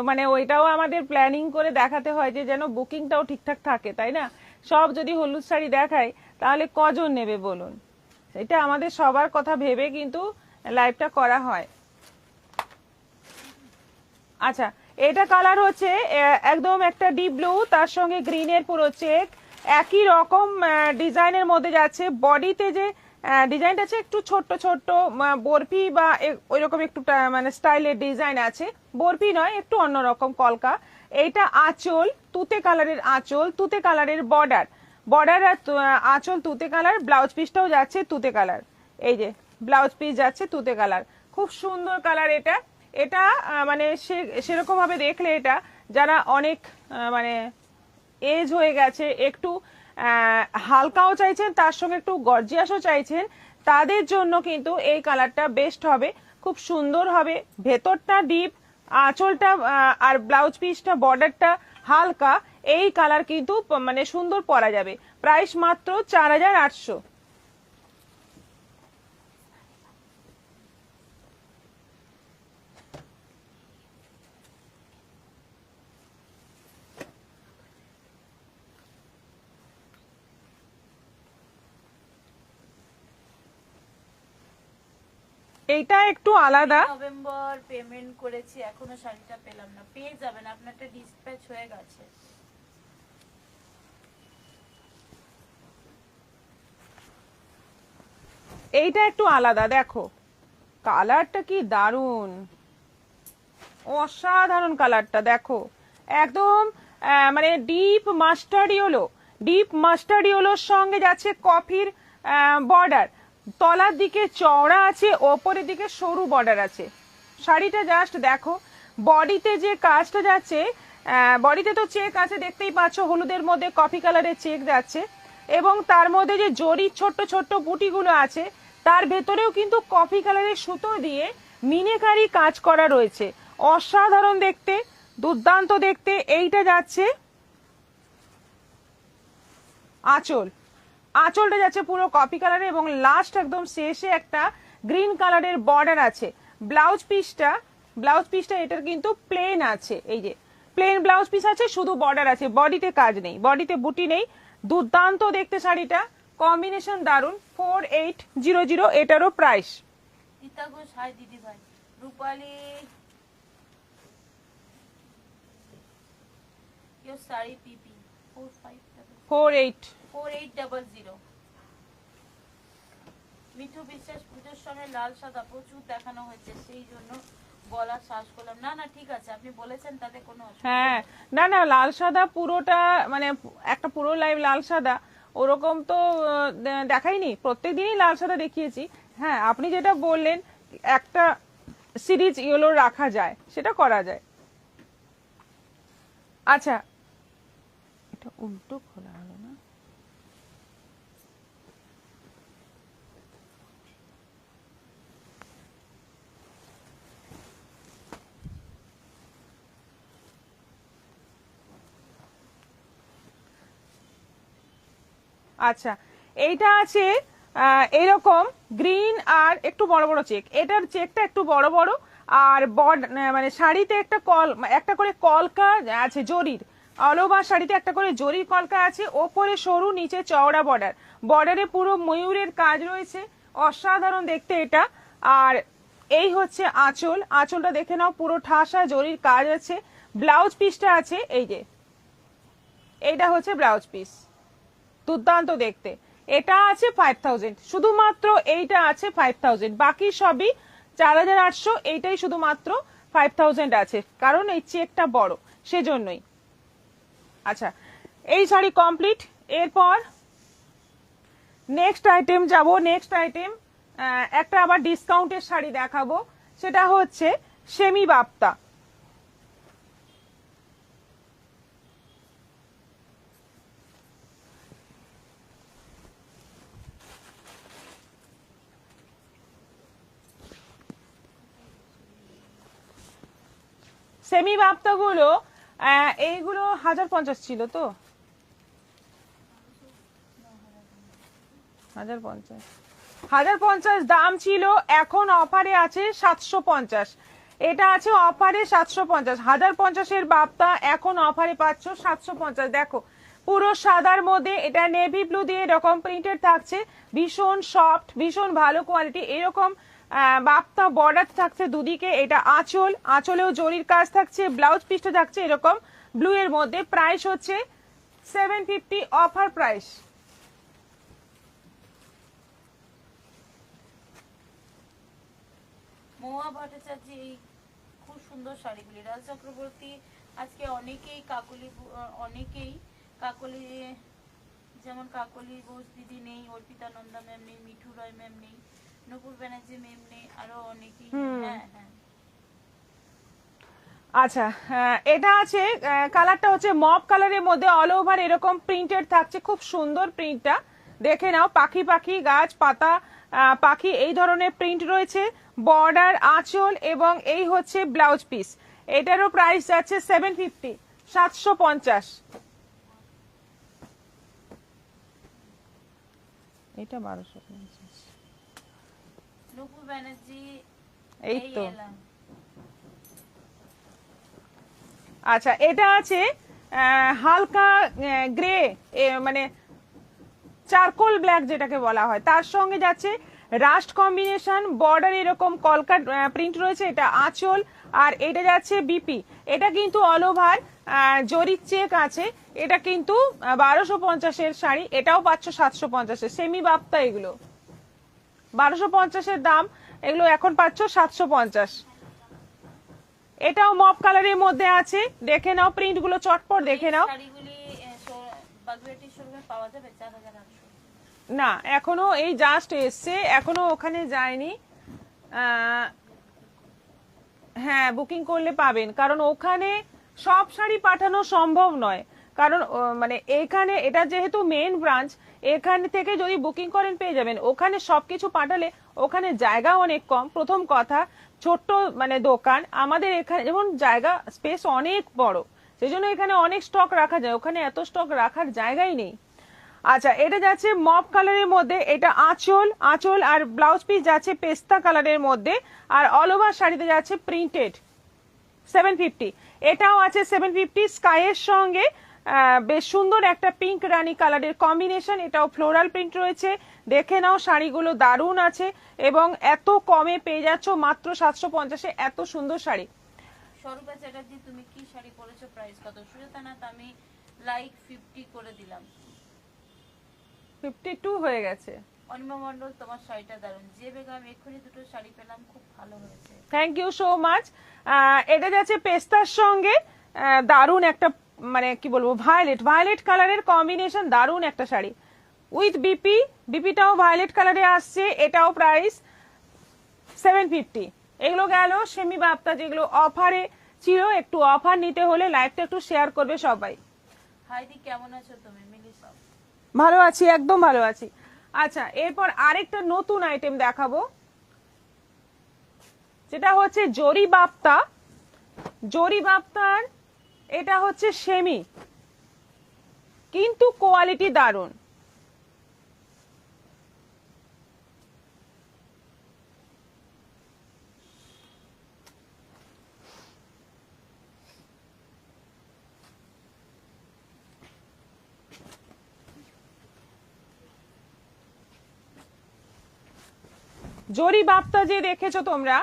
মানে ওইটাও আমাদের প্ল্যানিং করে দেখাতে হয় যে যেন বুকিংটাও ঠিকঠাক থাকে, তাই না? সব যদি হলুদ শাড়ি দেখাই তাহলে কজন নেবে বলুন, এটা আমাদের সবার কথা ভেবে কিন্তু লাইভটা করা হয়। আচ্ছা, এটা কালার হচ্ছে একদম একটা ডিপ ব্লু, তার সঙ্গে গ্রিনের পুরো চেক, একই রকম ডিজাইনের মধ্যে যাচ্ছে। বডিতে যে ডিজাইনটা আছে একটু ছোট্ট ছোট্ট বরফি বা ওইরকম একটু মানে স্টাইলের ডিজাইন আছে, বরফি নয়, একটু অন্যরকম কলকা। এইটা আঁচল তুতে কালারের, আঁচল তুতে কালারের, বর্ডার বর্ডার আর আঁচল তুতে কালার, ব্লাউজ পিসটাও যাচ্ছে তুতে কালার, এই যে ব্লাউজ পিস যাচ্ছে তুতে কালার, খুব সুন্দর কালার এটা। এটা মানে সেরকম ভাবে দেখলে এটা যারা অনেক মানে এজ হয়ে গেছে, একটু হালকাও চাইছেন, তার সঙ্গে একটু গর্জিয়াসও চাইছেন, তাদের জন্য কিন্তু এই কালারটা বেস্ট হবে, খুব সুন্দর হবে। ভেতরটা ডিপ, আঁচলটা আর ব্লাউজ পিসটা বর্ডারটা হালকা, এই কালার কিন্তু মানে সুন্দর পরা যাবে। প্রাইস মাত্র 4800। এইটা একটু আলাদা। নভেম্বর পেমেন্ট করেছি, এখনো শাড়িটা পেলাম না। পেয়ে যাবেন, আপনারটা ডিসপ্যাচ হয়ে গেছে। এইটা একটু আলাদা, দেখো কালারটা কি দারুন, অসাধারণ কালারটা দেখো, একদম মানে deep mustard yellow, deep mustard ইয়েলোর সঙ্গে যাচ্ছে কফির বর্ডার, তলার দিকে চওড়া আছে, ওপরের দিকে সরু বর্ডার আছে। শাড়িটা জাস্ট দেখো, বডিতে যে কাজটা যাচ্ছে, বডিতে তো চেক আছে দেখতেই পাচ্ছ, হলুদের মধ্যে কফি কালারের চেক যাচ্ছে, এবং তার মধ্যে যে জরির ছোট্ট ছোট্ট বুটিগুলো আছে, তার ভেতরেও কিন্তু কফি কালারের সুতো দিয়ে মিনেকারি কাজ করা রয়েছে, অসাধারণ দেখতে, দুর্দান্ত দেখতে। এইটা যাচ্ছে আঁচল, আঁচলটা যাচ্ছে পুরো কফি কালারে, এবং লাস্ট একদম শেষে একটা গ্রিন কালারের বর্ডার আছে। ব্লাউজ পিসটা এটার কিন্তু প্লেন আছে, এই যে প্লেন ব্লাউজ পিস আছে, শুধু বর্ডার আছে, বডিতে কাজ নেই, বডিতে বুটি নেই। দুর্দান্ত দেখতে শাড়িটা, কম্বিনেশন দারুন। 4800 এটারও প্রাইস। গীতা ঘোষ, হাই দিদি ভাই। রূপালী, your saree PP 4800। মিঠু বিশ্বাস, পুজোর সময় লাল সাদা প্রচুর দেখানো হয়েছে, সেই জন্য বলা শ্বাস করলাম। না না ঠিক আছে, আপনি বলেছেন, তাতে কোনো অসুবিধা হ্যাঁ, না না, লাল সাদা পুরোটা মানে একটা পুরো লাইভ লাল সাদা ওরকম তো দেখাইনি, প্রত্যেক দিনই লাল সাদা দেখিয়েছি। হ্যাঁ, আপনি যেটা বললেন একটা সিরিজ ইয়েলো রাখা যায়, সেটা করা যায়। আচ্ছা, এটা উল্টো খোলা হলো না। আচ্ছা, এইটা আছে এরকম গ্রিন আর একটু বড় বড় চেক, এটার চেকটা একটু বড় বড়, আর মানে শাড়িতে একটা করে কলকা আছে জরির, অল ওভার শাড়িতে একটা করে জরির কলকা আছে, ওপরে সরু, নিচে চওড়া বর্ডার, বর্ডারে পুরো ময়ূরের কাজ রয়েছে, অসাধারণ দেখতে এটা। আর এই হচ্ছে আঁচল, আঁচলটা দেখে নাও, পুরো ঠাসা জরির কাজ আছে। ব্লাউজ পিসটা আছে এই যে, এইটা হচ্ছে ব্লাউজ পিস, দুর্দান্ত দেখতে। এটা আছে 5000, শুধুমাত্র এইটা আছে 5000, বাকি সবই 4800, এইটাই শুধুমাত্র 5000 আছে, কারণ এই চেকটা বড় সেজন্যই। আচ্ছা, এই শাড়ি কমপ্লিট। এরপর নেক্সট আইটেম যাব, নেক্সট আইটেম একটা আবার ডিসকাউন্টের শাড়ি দেখাবো, সেটা হচ্ছে সেমি বাপ্তা। সেমি বাপ্তা গুলো এইগুলো 1050 ছিল তো, 1050 দাম ছিল, এখন অফারে আছে 750। এটা আছে অফারে 750, 1050-এর বাপ্তা এখন অফারে পাচ্ছ 750। দেখো পুরো সাদার মধ্যে এটা নেভি ব্লু দিয়ে এরকম প্রিন্টেড থাকছে, ভীষণ সফট, ভীষণ ভালো কোয়ালিটি, এরকম বাপ্তা বর্ডার থাকছে দুদিকে। এটা আঁচল, আঁচলেও জরির কাজ থাকছে, ব্লাউজ পিসটা থাকছে এরকম ব্লু এর মধ্যে। প্রাইস হচ্ছে 750, অফার প্রাইস। মহুয়া ভট্টাচার্য, এই খুব সুন্দর শাড়িগুলি। রাজ চক্রবর্তী, আজকে অনেকেই কাকলি, যেমন কাকলি বোস দিদি নেই, অর্পিতা নন্দা ম্যাম নেই, মিঠু রয় ম্যাম নেই, নূপুর ব্যানার্জি ম্যাম নেই, আরো অনেকেই। হ্যাঁ হ্যাঁ, আচ্ছা, এটা আছে কালারটা হচ্ছে মপ কালারের মধ্যে অল ওভার এরকম প্রিন্টেড থাকছে, খুব সুন্দর প্রিন্টটা। দেখে নাও, পাখি পাখি গাছ পাতা পাখি এই ধরনের প্রিন্ট রয়েছে। বর্ডার, আঁচল এবং এই হচ্ছে ব্লাউজ পিস। এটারও প্রাইস যাচ্ছে 750, 750। এটা 1250। নুপুর ব্যানার্জি এই তো। এলাম। আচ্ছা, এটা আছে হালকা গ্রে, মানে চারকোল ব্ল্যাক যেটাকে বলা হয়, তার সঙ্গে যাচ্ছে রাস্ট কম্বিনেশন, বর্ডার এরকম কলকা প্রিন্ট রয়েছে। এটা আঁচল, আর এটা যাচ্ছে বিপি। এটা কিন্তু অল ওভার জরির চেক আছে। এটা কিন্তু 1250-এর শাড়ি, এটাও পাচ্ছ 750-এর। সেমি বাপ্তা এগুলো 1250-এর দাম, এগুলো এখন পাচ্ছ 750। এটাও মপ কালারের মধ্যে আছে, দেখে নাও প্রিন্ট গুলো চটপট দেখে নাও। শাড়িগুলি বাগুইয়াটির শোরুমে পাওয়া যাবে 4800। না, এখনো এই জাস্ট এসছে, এখনো ওখানে যায়নি। হ্যাঁ, বুকিং করলে পাবেন, কারণ ওখানে সব শাড়ি পাঠানো সম্ভব নয়। কারণ মানে এখানে এটা যেহেতু মেন ব্রাঞ্চ, এখানে থেকে যদি বুকিং করেন পেয়ে যাবেন। ওখানে সবকিছু পাঠালে ওখানে জায়গা অনেক কম, প্রথম কথা। ছোট্ট মানে দোকান, আমাদের এখানে যেমন জায়গা স্পেস অনেক বড়, সেই জন্য এখানে অনেক স্টক রাখা যায়, ওখানে এত স্টক রাখার জায়গাই নেই। আচ্ছা, এটা যাচ্ছে মপ কালারের মধ্যে। এটা আঁচল, আঁচল আর ব্লাউজ পিস যাচ্ছে পেস্তা কালারের মধ্যে, আর অল ওভার শাড়িতে যাচ্ছে প্রিন্টেড। 750। এটাও আছে 750। স্কাইয়ের সঙ্গে বেশ সুন্দর একটা পিঙ্ক রানী কালারের কম্বিনেশন। এটাও ফ্লোরাল প্রিন্ট রয়েছে। দেখে নাও, শাড়িগুলো দারুণ আছে এবং এত কমে পেয়ে যাচ্ছ মাত্র 750-এ এত সুন্দর শাড়ি। স্বরূপা চ্যাটার্জি, তুমি কি শাড়ি পরেছো, প্রাইস কত? সুজাতা নাথ, আমি লাইক 50 করে দিলাম। 52 হয়ে গেছে। অনিমা মন্ডল, তোমার শাড়িটা দারুণ। যে বেগম, এক্ষুনি দুটো শাড়ি পেলাম, খুব ভালো হয়েছে। Thank you so much. এটা যাচ্ছে পেস্তার সঙ্গে দারুণ একটা, মানে কি বলবো, ভায়োলেট, ভায়োলেট কালারের কম্বিনেশন, দারুণ একটা শাড়ি উইথ বিপি। বিপিটাও ভায়োলেট কালারে আসছে। এটাও প্রাইস 750। এগুলো গেল সেমি বাপ্তা, যেগুলো অফারে ছিল। একটু অফার নিতে হলে লাইভটা একটু শেয়ার করবে সবাই। হাইদি, কেমন আছো তুমি? মিলিসা, ভালো আছি, একদম ভালো আছি। আচ্ছা, এরপর আরেকটা নতুন আইটেম দেখাবো, যেটা হচ্ছে জরি বাপ্তা। জরি বাপ্তার এটা হচ্ছে সেমি, কিন্তু কোয়ালিটি দারুণ। জরি বাপ্তা যে দেখেছো তোমরা,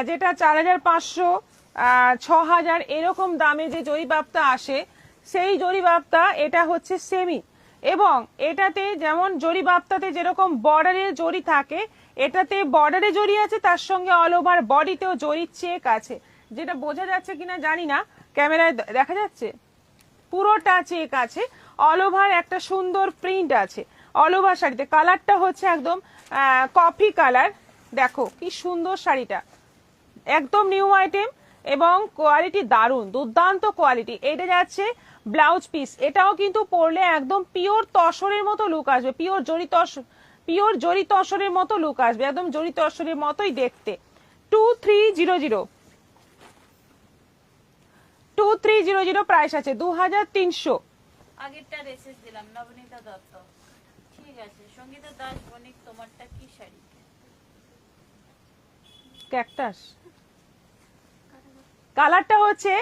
যেটা 4500, 6000 এরকম দামে যে জরি বাপ্তা আসে, সেই জরি বাপ্তা এটা হচ্ছে সেমি। এবং এটাতে যেমন জরি বাপ্তাতে যেরকম বর্ডারে জরি থাকে, এটাতে বর্ডারে জরি আছে, তার সঙ্গে অল ওভার বডিতেও জরির চেক আছে। যেটা বোঝা যাচ্ছে কিনা জানি না, ক্যামেরায় দেখা যাচ্ছে, পুরোটা চেক আছে। অল ওভার একটা সুন্দর প্রিন্ট আছে অল ওভার শাড়িতে। কালারটা হচ্ছে একদম কফি কালার। দেখো কি সুন্দর শাড়িটা, একদম নিউ আইটেম এবং কোয়ালিটি দারুণ, দুর্দান্ত কোয়ালিটি। এটা যাচ্ছে ব্লাউজ পিস। এটাও কিন্তু পরলে একদম পিওর তসরের মতো লুক আসবে, পিওর জরি তসরের মতো লুক আসবে, একদম জরি তসরের মতোই দেখতে। 2300, 2300 প্রাইস আছে, 2300। আগেরটা রেসেস দিলাম। নবনীতা দত্ত, ঠিক আছে। সঙ্গীতা দাস বণিক, তোমারটা কি শাড়ি? ক্যাকটাস কালারটা হচ্ছে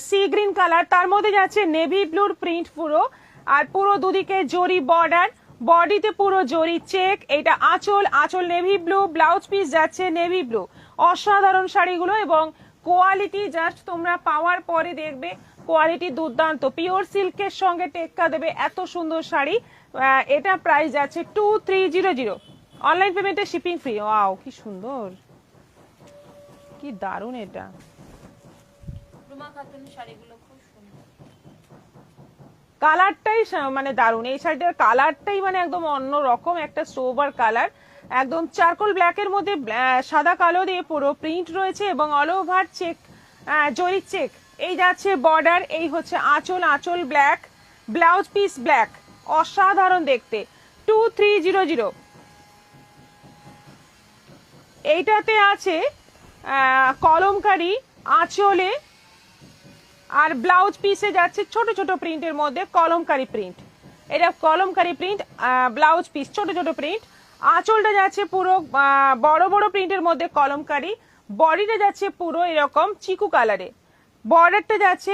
সি গ্রিন কালার, তার মধ্যে যাচ্ছে নেভি ব্লুর প্রিন্ট পুরো, আর পুরো দুদিকে জরি বর্ডার, বডিতে পুরো জরি চেক। এটা আঁচল, আঁচল নেভি ব্লু, ব্লাউজ পিস যাচ্ছে নেভি ব্লু। অসাধারণ শাড়িগুলো এবং কোয়ালিটি জাস্ট তোমরা পাওয়ার পরে দেখবে কোয়ালিটি দুর্দান্ত, পিওর সিল্কের সঙ্গে টেক্কা দেবে এত সুন্দর শাড়ি। এটা প্রাইস যাচ্ছে 2300। অনলাইন পেমেন্টে শিপিং ফ্রি। ওয়াও, কি সুন্দর, কি দারুণ এটা। রুমা খাতুনের শাড়িগুলো খুব সুন্দর, কালারটাই মানে দারুণ। এই শাড়িটার কালারটাই মানে একদম অন্য রকম একটা সোবার কালার, একদম চারকোল ব্ল্যাকের মধ্যে সাদা কালো দিয়ে পুরো প্রিন্ট রয়েছে এবং অল ওভার চেক জরি চেক। এই যাচ্ছে বর্ডার, এই হচ্ছে আঁচল, আঁচল ব্ল্যাক, ব্লাউজ পিস ব্ল্যাক, অসাধারণ দেখতে। 2300। এইটাতে আছে কলমকারি আঁচলে, আর ব্লাউজ পিসে যাচ্ছে ছোট ছোট প্রিন্টের মধ্যে কলমকারি প্রিন্ট। এটা কলমকারি প্রিন্ট, ব্লাউজ পিস ছোট ছোট প্রিন্ট। আঁচলটা যাচ্ছে পুরো বড় বড় প্রিন্টের মধ্যে কলমকারি। বডিটা যাচ্ছে পুরো এরকম চিকু কালারে, বর্ডারটা যাচ্ছে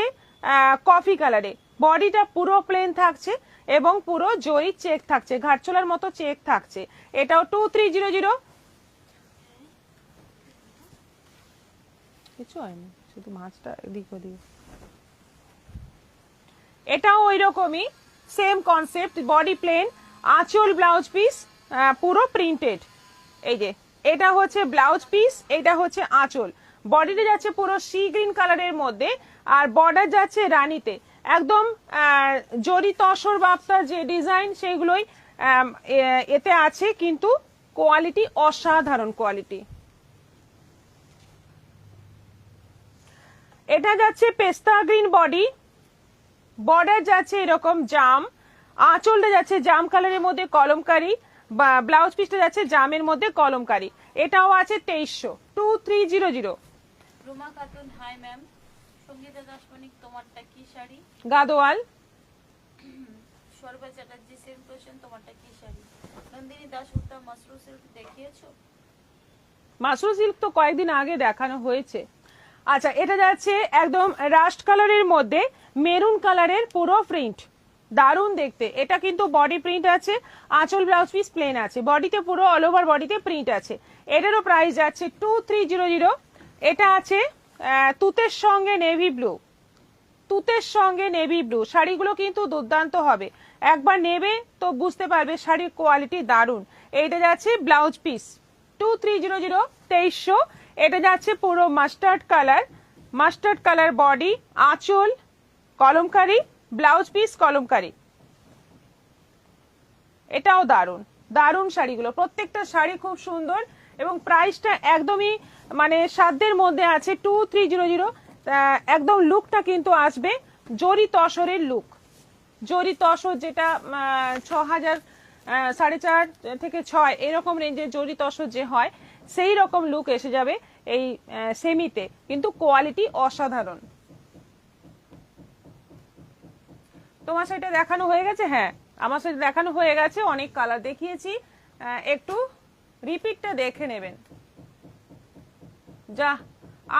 কফি কালারে। বডিটা পুরো প্লেন থাকছে এবং পুরো জরি চেক থাকছে, ঘাটচোলার মতো চেক থাকছে। এটাও 2300। কিছু হয়নি, শুধু মাছটা এদিক ওদিক। এটাও ওই রকমই সেম কনসেপ্ট, বডি প্লেন, আঁচল ব্লাউজ পিস পুরো প্রিন্টেড। এই যে এটা হচ্ছে ব্লাউজ পিস, এটা হচ্ছে আঁচল। বডিটা যাচ্ছে পুরো সি গ্রিন কালারের মধ্যে, আর বর্ডার যাচ্ছে রানীতে। একদম জরি তসর বাপ্তা যে ডিজাইন সেগুলোই এতে আছে, কিন্তু কোয়ালিটি অসাধারণ কোয়ালিটি। এটা যাচ্ছে পেস্তা গ্রিন বডি, বর্ডার যাচ্ছে এরকম জাম, আঁচলটা যাচ্ছে জাম কালারের মধ্যে কলমকারি, বা ব্লাউজ পিসটা যাচ্ছে জামের মধ্যে কলমকারি। এটাও আছে 2300, 2300। Ruma Khatun, hi ma'am. সঙ্গীতা দাসমানিক, তোমারটা কি শাড়ি? গাদোয়াল। সর্বা চ্যাটার্জি, সেম কোশ্চেন, তোমারটা কি শাড়ি? নন্দিনী দাস উত্তম, মাসরু সিল্ক দেখিয়েছো? মাসরু সিল্ক তো কয়েকদিন আগে দেখানো হয়েছে। আচ্ছা, এটা যাচ্ছে একদম রাস্ট কালারের মধ্যে মেরুন কালারের পুরো প্রিন্ট, দারুণ দেখতে। এটা কিন্তু বডি প্রিন্ট আছে, আঁচল ব্লাউজ পিস প্লেন আছে, বডিতে পুরো অল ওভার বডিতে প্রিন্ট আছে। এটারও প্রাইস যাচ্ছে 2300। এটা আছে তুতের সঙ্গে নেভি ব্লু, তুতের সঙ্গে নেভি ব্লু। শাড়িগুলো কিন্তু দুর্দান্ত হবে, একবার নেবে তো বুঝতে পারবে শাড়ির কোয়ালিটি দারুণ। এইটা যাচ্ছে ব্লাউজ পিস 2300, 2300। এটা যাচ্ছে পুরো mustard colour, mustard colour body, আঁচল কলমকারি, ব্লাউজ পিস কলমকারি। এটাও দারুণ, দারুণ শাড়িগুলো, প্রত্যেকটা শাড়ি খুব সুন্দর এবং প্রাইসটা একদমই মানে সাধ্যের মধ্যে আছে 2300। একদম লুকটা কিন্তু আসবে জরি তসরের লুক, জরি তসর যেটা 6000, 4.5 থেকে 6 এরকম রেঞ্জের জরি তসর যে হয়, সেই রকম লুক এসে যাবে এই সেমিতে, কিন্তু কোয়ালিটি অসাধারণ। তোমার সাইডে দেখানো হয়ে গেছে? হ্যাঁ, আমার সাইডে দেখানো হয়ে গেছে, অনেক কালার দেখিয়েছি, একটু রিপিটটা দেখে নেবেন। যা,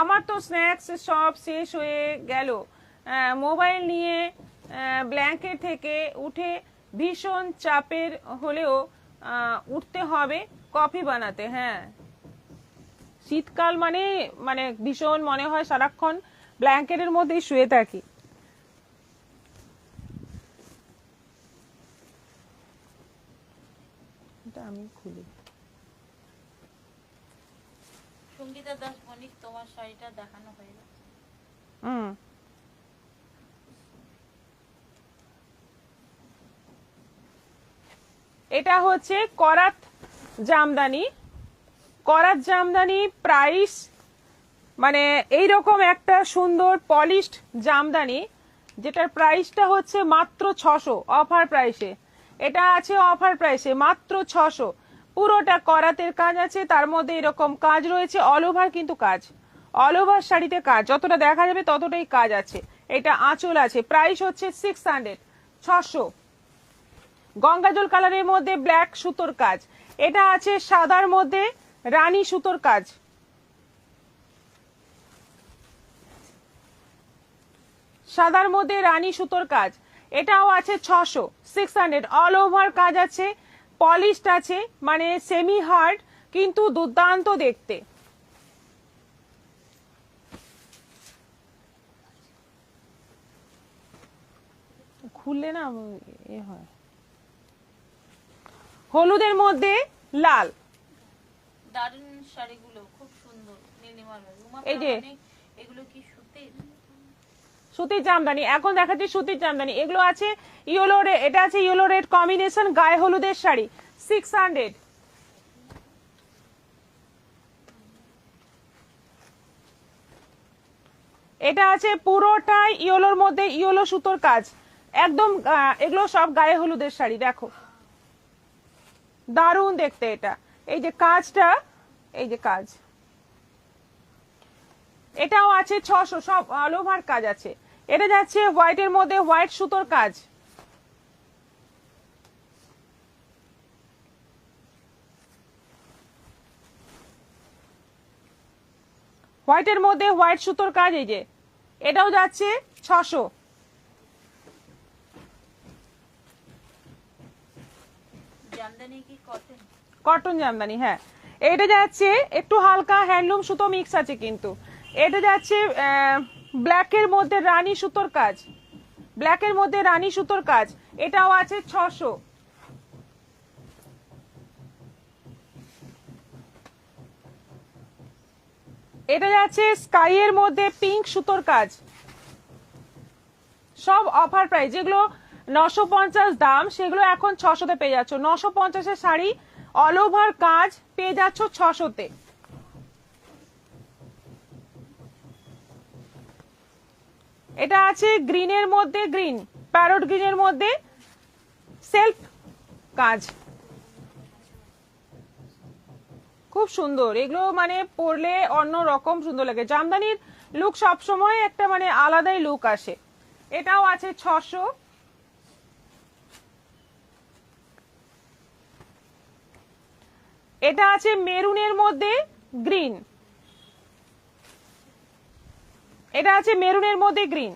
আমার তো স্ন্যাক্স সব শেষ হয়ে গেল। মোবাইল নিয়ে ব্ল্যাঙ্কেট থেকে উঠে ভীষণ চাপের হলেও উঠতে হবে কফি বানাতে। হ্যাঁ, শীতকাল মানে মানে ভীষণ মনে হয় সারাক্ষণ ব্ল্যাঙ্কেটের মধ্যেই শুয়ে থাকি। আমি খুলি। সঙ্গীতা দাস বণিক, তোমার শাড়িটা দেখানো হয়ে গেছে। এটা হচ্ছে করাত জামদানি, করাত জামদানি। প্রাইস মানে এইরকম একটা সুন্দর পলিশড জামদানি, যেটার প্রাইসটা হচ্ছে মাত্র 600 অফার প্রাইসে। এটা আছে অফার প্রাইসে মাত্র 600। পুরোটা করাতের কাজ আছে, তার মধ্যে এরকম কাজ রয়েছে, অল ওভার কিন্তু কাজ, অল ওভার শাড়িতে কাজ, যতটা দেখা যাবে ততটাই কাজ আছে। এটা আঁচল আছে, প্রাইস হচ্ছে 600, 600। গঙ্গাজল কালারের মধ্যে ব্ল্যাক সুতোর কাজ। এটা আছে সাদার মধ্যে রানী সুতোর কাজ। সাদার মধ্যে রানী সুতোর কাজ। এটাও আছে 600, 600। অল ওভার কাজ আছে, পলিশড আছে, মানে সেমি হার্ড কিন্তু দুর্দান্ত দেখতে। খুললে না এ হয়। হলুদের মধ্যে লাল, দারুণ শাড়িগুলো খুব সুন্দর। নীলিমার এই যে এগুলো কি সুতির? সুতির জামদানি এখন দেখাচ্ছি, সুতির জামদানি। এগুলো আছে ইয়েলো রেড, এটা আছে ইয়েলো রেড কম্বিনেশন গায়ে হলুদের শাড়ি 600। এটা আছে পুরোটাই ইয়েলোর মধ্যে ইয়েলো সুতোর কাজ, একদম এগুলো সব গায়ে হলুদের শাড়ি। দেখো দারুণ দেখতে এটা, এই যে কাজটা, এই যে কাজ, এটাও আছে 600, সব অল ওভার কাজ আছে। এটা যাচ্ছে হোয়াইটের মধ্যে হোয়াইট সুতোর কাজ, হোয়াইটের মধ্যে হোয়াইট সুতোর কাজ, এই যে এটাও যাচ্ছে 600। জামদানি কি কটন? কটন জামদানি, হ্যাঁ। এটা যাচ্ছে একটু হালকা হ্যান্ডলুম সুতো মিক্স আছে, কিন্তু এটা যাচ্ছে ব্ল্যাকের মধ্যে রানী সুতোর কাজ, ব্ল্যাকের মধ্যে রানী সুতোর কাজ, এটাও আছে 600। এটা যাচ্ছে স্কাই এর মধ্যে পিঙ্ক সুতোর কাজ, সব অফার প্রাইস। যেগুলো 950 দাম সেগুলো এখন 600-তে পেয়ে যাচ্ছ। 950-এর শাড়ি অল ওভার কাজ পেয়ে যাচ্ছ 600-তে। এটা আছে গ্রিনের মধ্যে গ্রিন, প্যারট গ্রিনের মধ্যে সেলফ কাজ, খুব সুন্দর। এগুলো মানে পরলে অন্য রকম সুন্দর লাগে। জামদানির লুক সবসময় একটা মানে আলাদাই লুক আসে। এটাও আছে 600। এটা আছে মেরুনের মধ্যে গ্রিন, এটা আছে মেরুনের মধ্যে গ্রিন,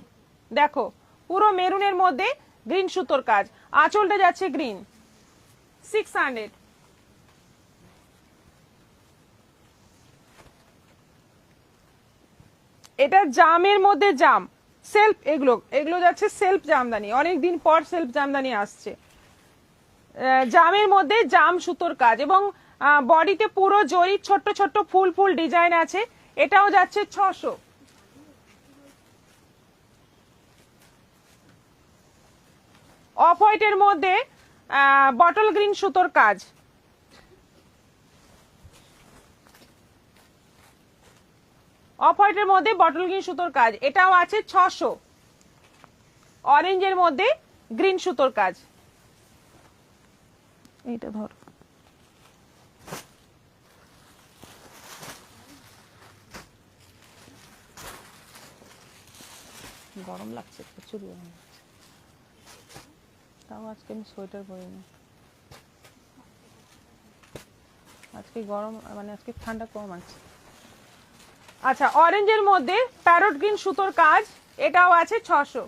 দেখো পুরো মেরুনের মধ্যে গ্রিন সুতোর কাজ, আঁচলটা যাচ্ছে গ্রিন, 600। এটা জামের মধ্যে জাম, সেলফ, এগুলো এগুলো যাচ্ছে সেলফ জামদানি, অনেকদিন পর সেলফ জামদানি আসছে। জামের মধ্যে জাম সুতোর কাজ এবং বডিতে পুরো জরি ছোট্ট ছোট্ট ফুল ফুল ডিজাইন আছে, এটাও যাচ্ছে 600। অফ হোয়াইটের মধ্যে বটল গ্রিন সুতোর কাজ, অফ হোয়াইটের মধ্যে বটল গ্রিন সুতোর কাজ, এটাও আছে 600। অরেঞ্জের মধ্যে গ্রিন সুতোর কাজ, এইটা ধর, গরম লাগছে প্রচুর গরম লাগছে, তাও আজকে আমি সোয়েটার পরিনি, আজকে গরম মানে আজকে ঠান্ডা কম আছে। আচ্ছা, অরেঞ্জের মধ্যে প্যারট গ্রিন সুতোর কাজ, এটাও আছে 600।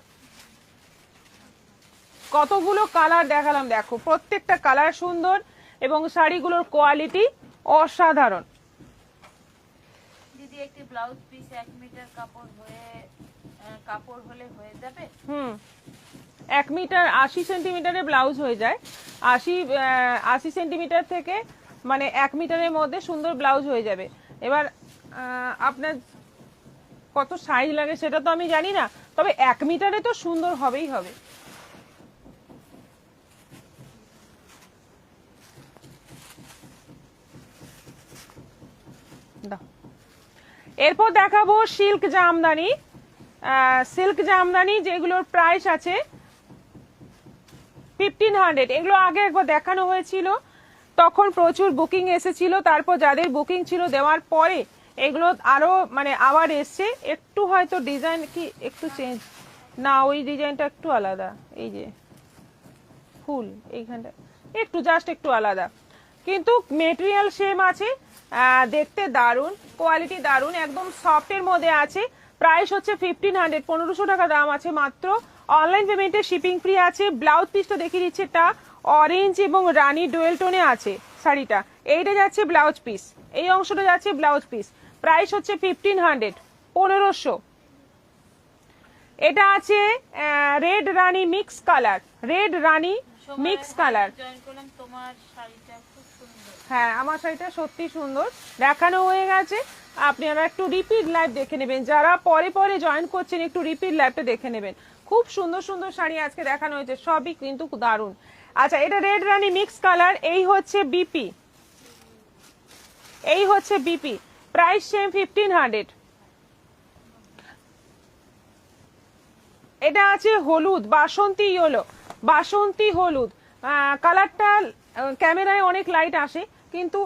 কতগুলো কালার দেখালাম, দেখো প্রত্যেকটা কালার সুন্দর এবং শাড়িগুলোর কোয়ালিটি অসাধারণ। দিদি একটি ব্লাউজ পিস 1 মিটার কাপড় হলে হয়ে যাবে? 1 মিটার 80 সেন্টিমিটারের ব্লাউজ হয়ে যায়। 80 সেন্টিমিটার থেকে মানে 1 মিটারের মধ্যে সুন্দর ব্লাউজ হয়ে যাবে। এবার আপনার কত সাইজ লাগে সেটা তো আমি জানি না, তবে 1 মিটারে তো সুন্দর হবেই হবে। এরপর দেখাবো সিল্ক জামদানি। সিল্ক জামদানি যেগুলোর প্রাইস আছে 1500। এগুলো আগে একবার দেখানো হয়েছিল, তখন প্রচুর বুকিং এসেছিল, তারপর যাদের বুকিং ছিল দেওয়ার পরে এগুলো আরো মানে আবার এসছে, একটু হয়তো ডিজাইন কি একটু চেঞ্জ, না ওই ডিজাইনটা একটু আলাদা, এই যে ফুল এইখানটা একটু জাস্ট একটু আলাদা, কিন্তু মেটেরিয়াল সেম আছে। দেখতে দারুন, কোয়ালিটি দারুন, একদম সফটের মধ্যে আছে। প্রাইস হচ্ছে 1500, 1500 টাকা দাম আছে মাত্র। অনলাইন পেমেন্টে শিপিং ফ্রি আছে। ব্লাউজ পিসটা দেখিয়ে দিচ্ছে, এটা অরেঞ্জ এবং রানী ডুয়েল টোনে আছে শাড়িটা, এইটা যাচ্ছে ব্লাউজ পিস, এই অংশটা যাচ্ছে ব্লাউজ পিস। প্রাইস হচ্ছে 1500, 1500। এটা আছে রেড রানী মিক্স কালার, রেড রানী মিক্স কালার। তোমার শাড়িটা খুব সুন্দর। হ্যাঁ, আমার শাড়িটা সত্যি সুন্দর, দেখানো হয়ে গেছে। আপনারা একটু রিপিট লাইভ দেখে নেবেন, যারা পরে পরে জয়েন করছেন একটু রিপিট লাইভটা দেখে নেবেন। খুব সুন্দর সুন্দর শাড়ি আজকে দেখানো হয়েছে, সবই কিন্তু দারুণ। আচ্ছা, এটা রেড রানী মিক্স কালার, এই হচ্ছে বিপি, এই হচ্ছে বিপি। Price same 1500। এটা আছে হলুদ, বাসন্তী ইয়েলো, বাসন্তী হলুদ। কালারটা ক্যামেরায় অনেক লাইট আসে, কিন্তু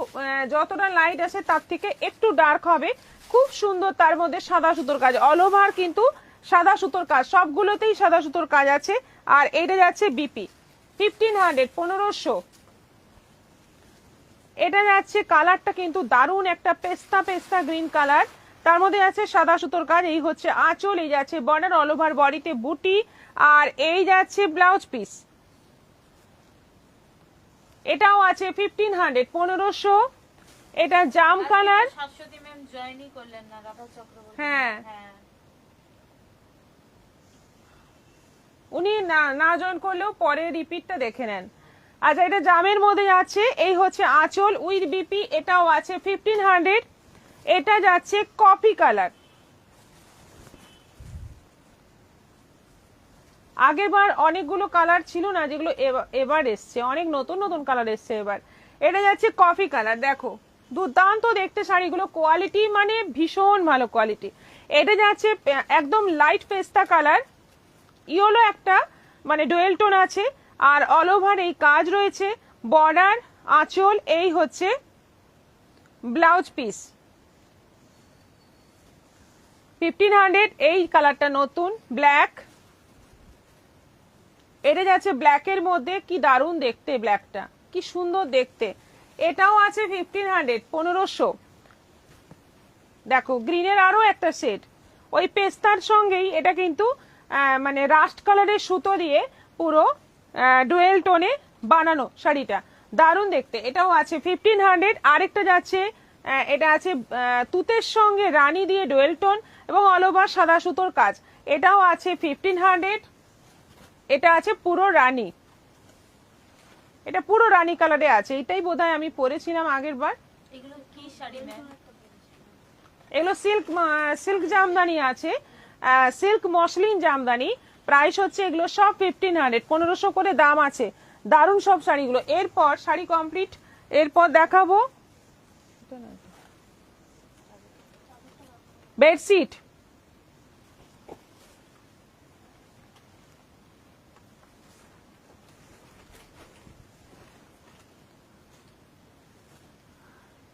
যতটা লাইট আসে তার থেকে একটু ডার্ক হবে। খুব সুন্দর, তার মধ্যে সাদা সুতোর কাজ, অল ওভার কিন্তু সাদা সুতোর কাজ, সবগুলোতেই সাদা সুতোর কাজ আছে। আর এটা যাচ্ছে বিপি 1500, 1500। এটা যাচ্ছে কালারটা কিন্তু দারুণ একটা পেস্তা পেস্তা গ্রিন কালার, তার মধ্যে আছে সাদা সুতোর কাজ। এই হচ্ছে আঁচল, এই যাচ্ছে বর্ডার, অল ওভার বডিতে বুটি, আর এই যাচ্ছে ব্লাউজ পিস। এটাও আছে 1500, 1500। এটা জাম কালার। শাশ্বতী ম্যাম জয়েনই করলেন না, রাধা চক্রবর্তী। হ্যাঁ, হ্যাঁ, উনি না জয়েন করলেও পরে রিপিটটা দেখে নেন। আচ্ছা, এটা জামের মধ্যে যাচ্ছে, এই হচ্ছে আঁচল উইথ বিপি, এটাও আছে 1500। এটা যাচ্ছে কফি কালার। আগেরবার অনেকগুলো কালার ছিল না, যেগুলো এবার এসছে, অনেক নতুন নতুন কালার এসছে এবার। এটা যাচ্ছে কফি কালার, দেখো দুর্দান্ত দেখতে শাড়িগুলো, কোয়ালিটি মানে ভীষণ ভালো কোয়ালিটি। এটা যাচ্ছে একদম লাইট পেস্তা কালার, ইয়েলো একটা মানে ডুয়েল টোন আছে, আর অল ওভার এই কাজ রয়েছে, বর্ডার, আঁচল, এই হচ্ছে ব্লাউজ পিস। 1500। এই কালারটা নতুন ব্ল্যাক, এটা যাচ্ছে ব্ল্যাকের মধ্যে, কি দারুণ দেখতে, ব্ল্যাকটা কি সুন্দর দেখতে। এটাও আছে 1500, 1500। দেখো গ্রিনের আরো একটা সেট, ওই পেস্তার সঙ্গেই এটা কিন্তু মানে রাস্ট কালারের সুতো দিয়ে পুরো ডুয়েল টোনে বানানো শাড়িটা, দারুণ দেখতে। এটাও আছে 1500। আরেকটা যাচ্ছে, এটা আছে তুতের সঙ্গে রানী দিয়ে ডুয়েল টোন এবং অল ওভার সাদা সুতোর কাজ, এটাও আছে 1500। এটা আছে পুরো রানী, এটা পুরো রানী কালারে আছে, এটাই বোধহয় আমি পরেছিলাম আগের বার। এগুলো কি শাড়ি ম্যাম? এগুলো সিল্ক জামদানি আছে, সিল্ক মসলিন জামদানি। প্রাইস হচ্ছে এগুলো সব 1500, 1500 করে দাম আছে। দারুণ সব শাড়িগুলো। এরপর শাড়ি কমপ্লিট, এরপর দেখাবো বেডশিট।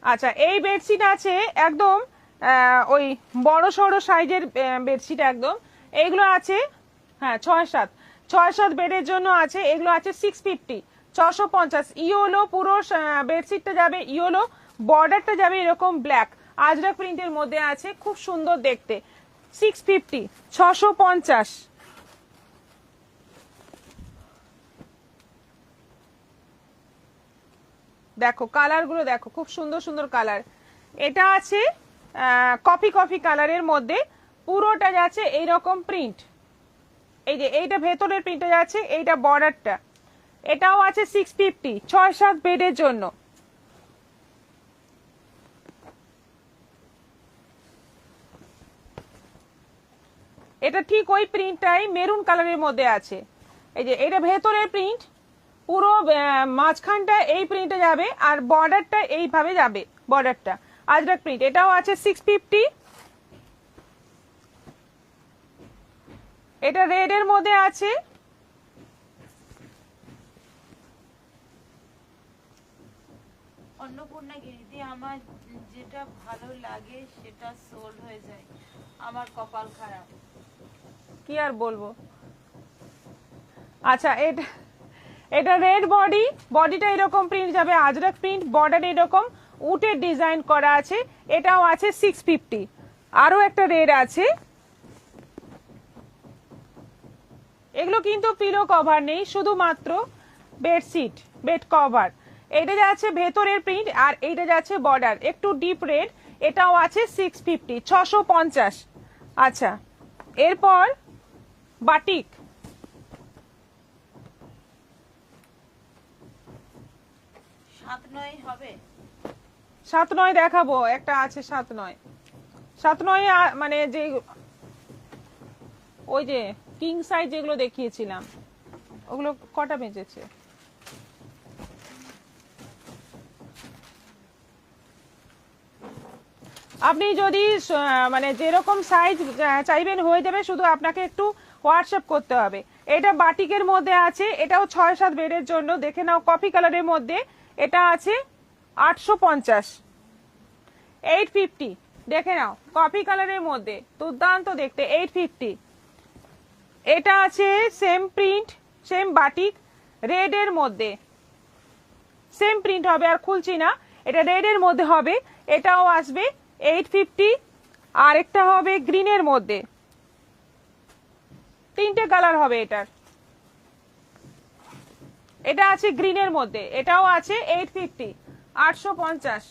আচ্ছা, এই বেডশিট আছে একদম ওই বড় সড়ো সাইজের বেডশিট একদম। এইগুলো আছে, হ্যাঁ 6-7 বেডের জন্য আছে। এগুলো আছে 650, 650। ইয়েলো পুরো বেডশিটটা যাবে ইয়েলো, বর্ডারটা যাবে এরকম ব্ল্যাক আজরাক প্রিন্টের মধ্যে আছে, খুব সুন্দর দেখতে। 650, 650। দেখো কালার গুলো দেখো, খুব সুন্দর সুন্দর কালার। এটা আছে কফি কফি কালারের মধ্যে, পুরোটা যাচ্ছে এইরকম প্রিন্ট, এই যে এইটা ভেতরের প্রিন্টটা যাচ্ছে, এইটা বর্ডারটা। এটাও আছে 650, 6-7 বেডের জন্য। এটা ঠিক ওই প্রিন্টটাই মেরুন কালারের মধ্যে আছে, এই যে এটা ভেতরের প্রিন্ট, পুরো মাঝখানটা এই প্রিন্টে যাবে, আর বর্ডারটা এইভাবে যাবে, বর্ডারটা আজরাক প্রিন্ট। এটাও আছে 650। এটা রেড এর মধ্যে আছে, অন্নপূর্ণা গিরিদি, আমার যেটা ভালো লাগে সেটা সোল্ড হয়ে যায়, আমার কপাল খারাপ। কি আর বলবো। আচ্ছা, এটা রেড বডি, বডিটা এরকম প্রিন্ট যাবে আজরাক প্রিন্ট, বর্ডার এরকম উটের ডিজাইন করা আছে। এটাও আছে 650। আরো একটা রেড আছে, এগুলো কিন্তু পিলো কভার নেই, শুধুমাত্র বেডশিট, বেড কভার। এটা যাচ্ছে ভেতরের প্রিন্ট, আর এইটা যাচ্ছে বর্ডার একটু ডিপ রেড, এটাও আছে 650, 650। আচ্ছা, এরপর বাটিক। 7-9 হবে? 7-9 দেখাবো, একটা আছে 7-9। 7-9 মানে যে ওই যে কিং সাইজ যেগুলো দেখিয়েছিলাম, ওগুলো কটা বেঁচেছে? আপনি যদি মানে যেরকম সাইজ চাইবেন হয়ে যাবে, শুধু আপনাকে একটু হোয়াটসঅ্যাপ করতে হবে। এটা বাটিকের মধ্যে আছে, এটাও 6-7 বেডের জন্য। দেখে নাও কফি কালারের মধ্যে, এটা আছে 850, 850। দেখে নাও কফি কালারের মধ্যে দুর্দান্ত দেখতে, 850। এটা আছে same print, same batik, red এর মধ্যে, সেম প্রিন্ট হবে, আর খুলছি না, এটা রেড এর মধ্যে হবে, এটাও আসবে 850। আর একটা হবে গ্রিনের মধ্যে, 3টে কালার হবে এটার। এটা আছে গ্রিনের মধ্যে, এটাও আছে 850, 850।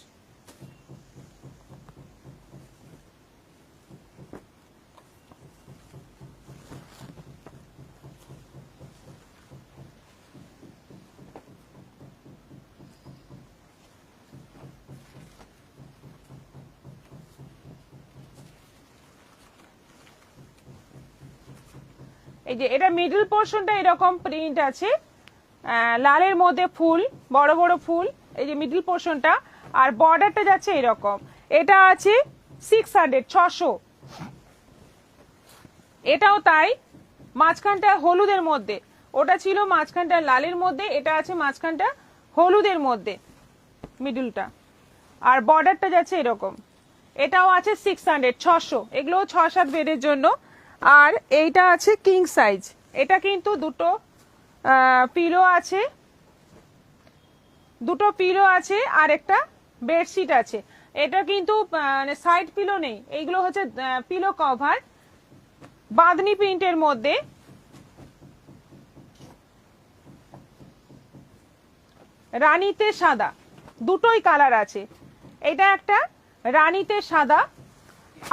এই যে এটা মিডল পোর্শনটা এরকম প্রিন্ট আছে, লালের মধ্যে ফুল, বড় বড় ফুল, এই যে মিডল পোর্শনটা। আর বর্ডারটা যাচ্ছে এরকম, এটা আছে 600, 600। এটাও তাই, মাঝখানটা হলুদের মধ্যে, ওটা ছিল মাঝখানটা লালের মধ্যে, এটা আছে মাঝখানটা হলুদের মধ্যে মিডলটা। আর বর্ডারটা যাচ্ছে এরকম, এটাও আছে 600, 600। এগুলো 6-7 বেডের জন্য। আর এইটা আছে কিং সাইজ, এটা কিন্তু দুটো পিলো আছে, দুটো পিলো আছে আর একটা বেডশিট আছে। এটা কিন্তু মানে সাইড পিলো নেই, এইগুলো হচ্ছে পিলো কভার, বাঁধনি প্রিন্টের মধ্যে। রানীতে সাদা, দুটোই কালার আছে। এটা একটা রানীতে সাদা,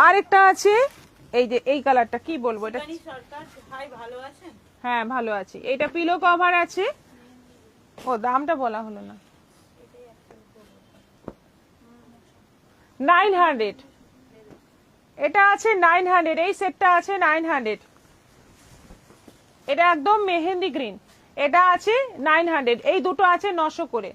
আর একটা আছে এই যে এই কালারটা, কি বলবো এটা, সরকার ভাই ভালো আছেন? হ্যাঁ ভালো আছে। এটা পিলো কভার আছে, ও দামটা বলা হলো না, 900। এটা আছে 900, এই সেটটা আছে 900। এটা একদম মেহেন্দি গ্রিন, এটা আছে 900। এই দুটো আছে 900 করে।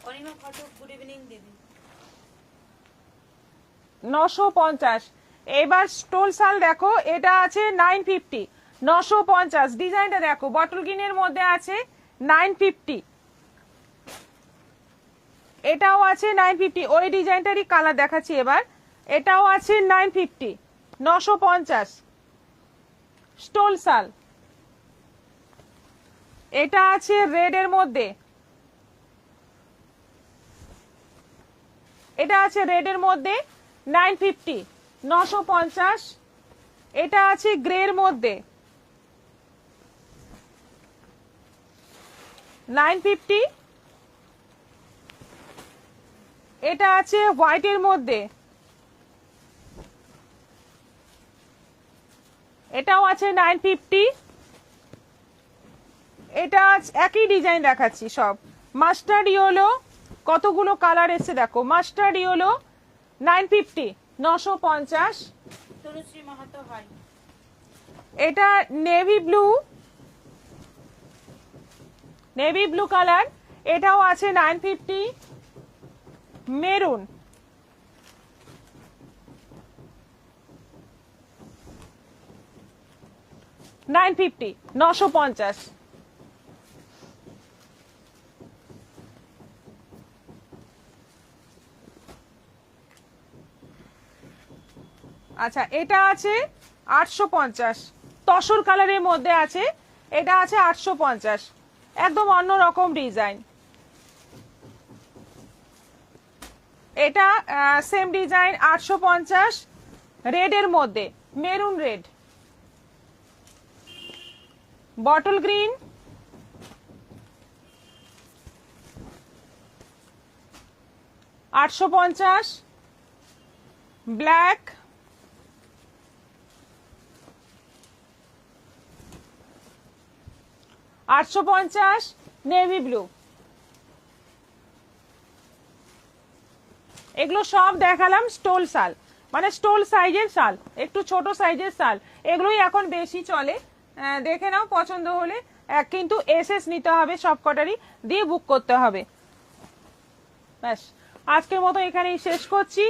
অনিমা ঘটক, গুড ইভিনিং দিদি। 950। এবার স্টোল শাল দেখো, এটা আছে 950, 950। ডিজাইনটা দেখো, বটল গ্রিনের মধ্যে আছে 950। এটাও আছে 950, ওই ডিজাইনটারই কালার দেখাচ্ছি এবার। এটাও আছে 950, 950 স্টোল শাল। এটা আছে রেড এর মধ্যে, এটা আছে রেড এর মধ্যে 950, 950। এটা আছে গ্রে এর মধ্যে 950। এটা আছে হোয়াইট এর মধ্যে, এটাও আছে 950। এটা একই ডিজাইন দেখাচ্ছি সব, মাস্টার্ড ইয়েলো, কতগুলো কালার এসে দেখো, mustard yellow 950, 950। Tanushree Mahato hi. এটা navy blue, navy blue colour, এটাও আছে 950। মেরুন, $950, 950। আচ্ছা, এটা আছে 850, তসর কালারের মধ্যে আছে, এটা আছে 850, একদম অন্যরকম ডিজাইন। এটা সেম ডিজাইন 850, রেড এর মধ্যে, maroon red, bottle green, $850, black, $850, navy blue. এগুলো সব দেখালাম স্টোল শাল, মানে স্টোল সাইজের শাল, একটু ছোট সাইজের শাল, এগুলোই এখন বেশি চলে। দেখে নাও পছন্দ হলে, কিন্তু এসএস নিতে হবে সব কটারই, দিয়ে বুক করতে হবে। ব্যাস, আজকের মতো এখানেই শেষ করছি।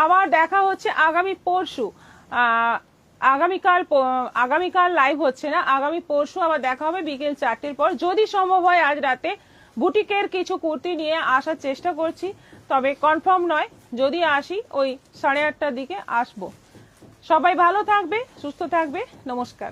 আবার দেখা হচ্ছে আগামী পরশু। আগামীকাল লাইভ হচ্ছে না, আগামী পরশু আবার দেখা হবে বিকেল 4টের পর। যদি সম্ভব হয় আজ রাতে বুটিকের কিছু কুর্তি নিয়ে আসার চেষ্টা করছি, তবে কনফার্ম নয়। যদি আসি ওই 8:30টার দিকে আসবো। সবাই ভালো থাকবে, সুস্থ থাকবে, নমস্কার।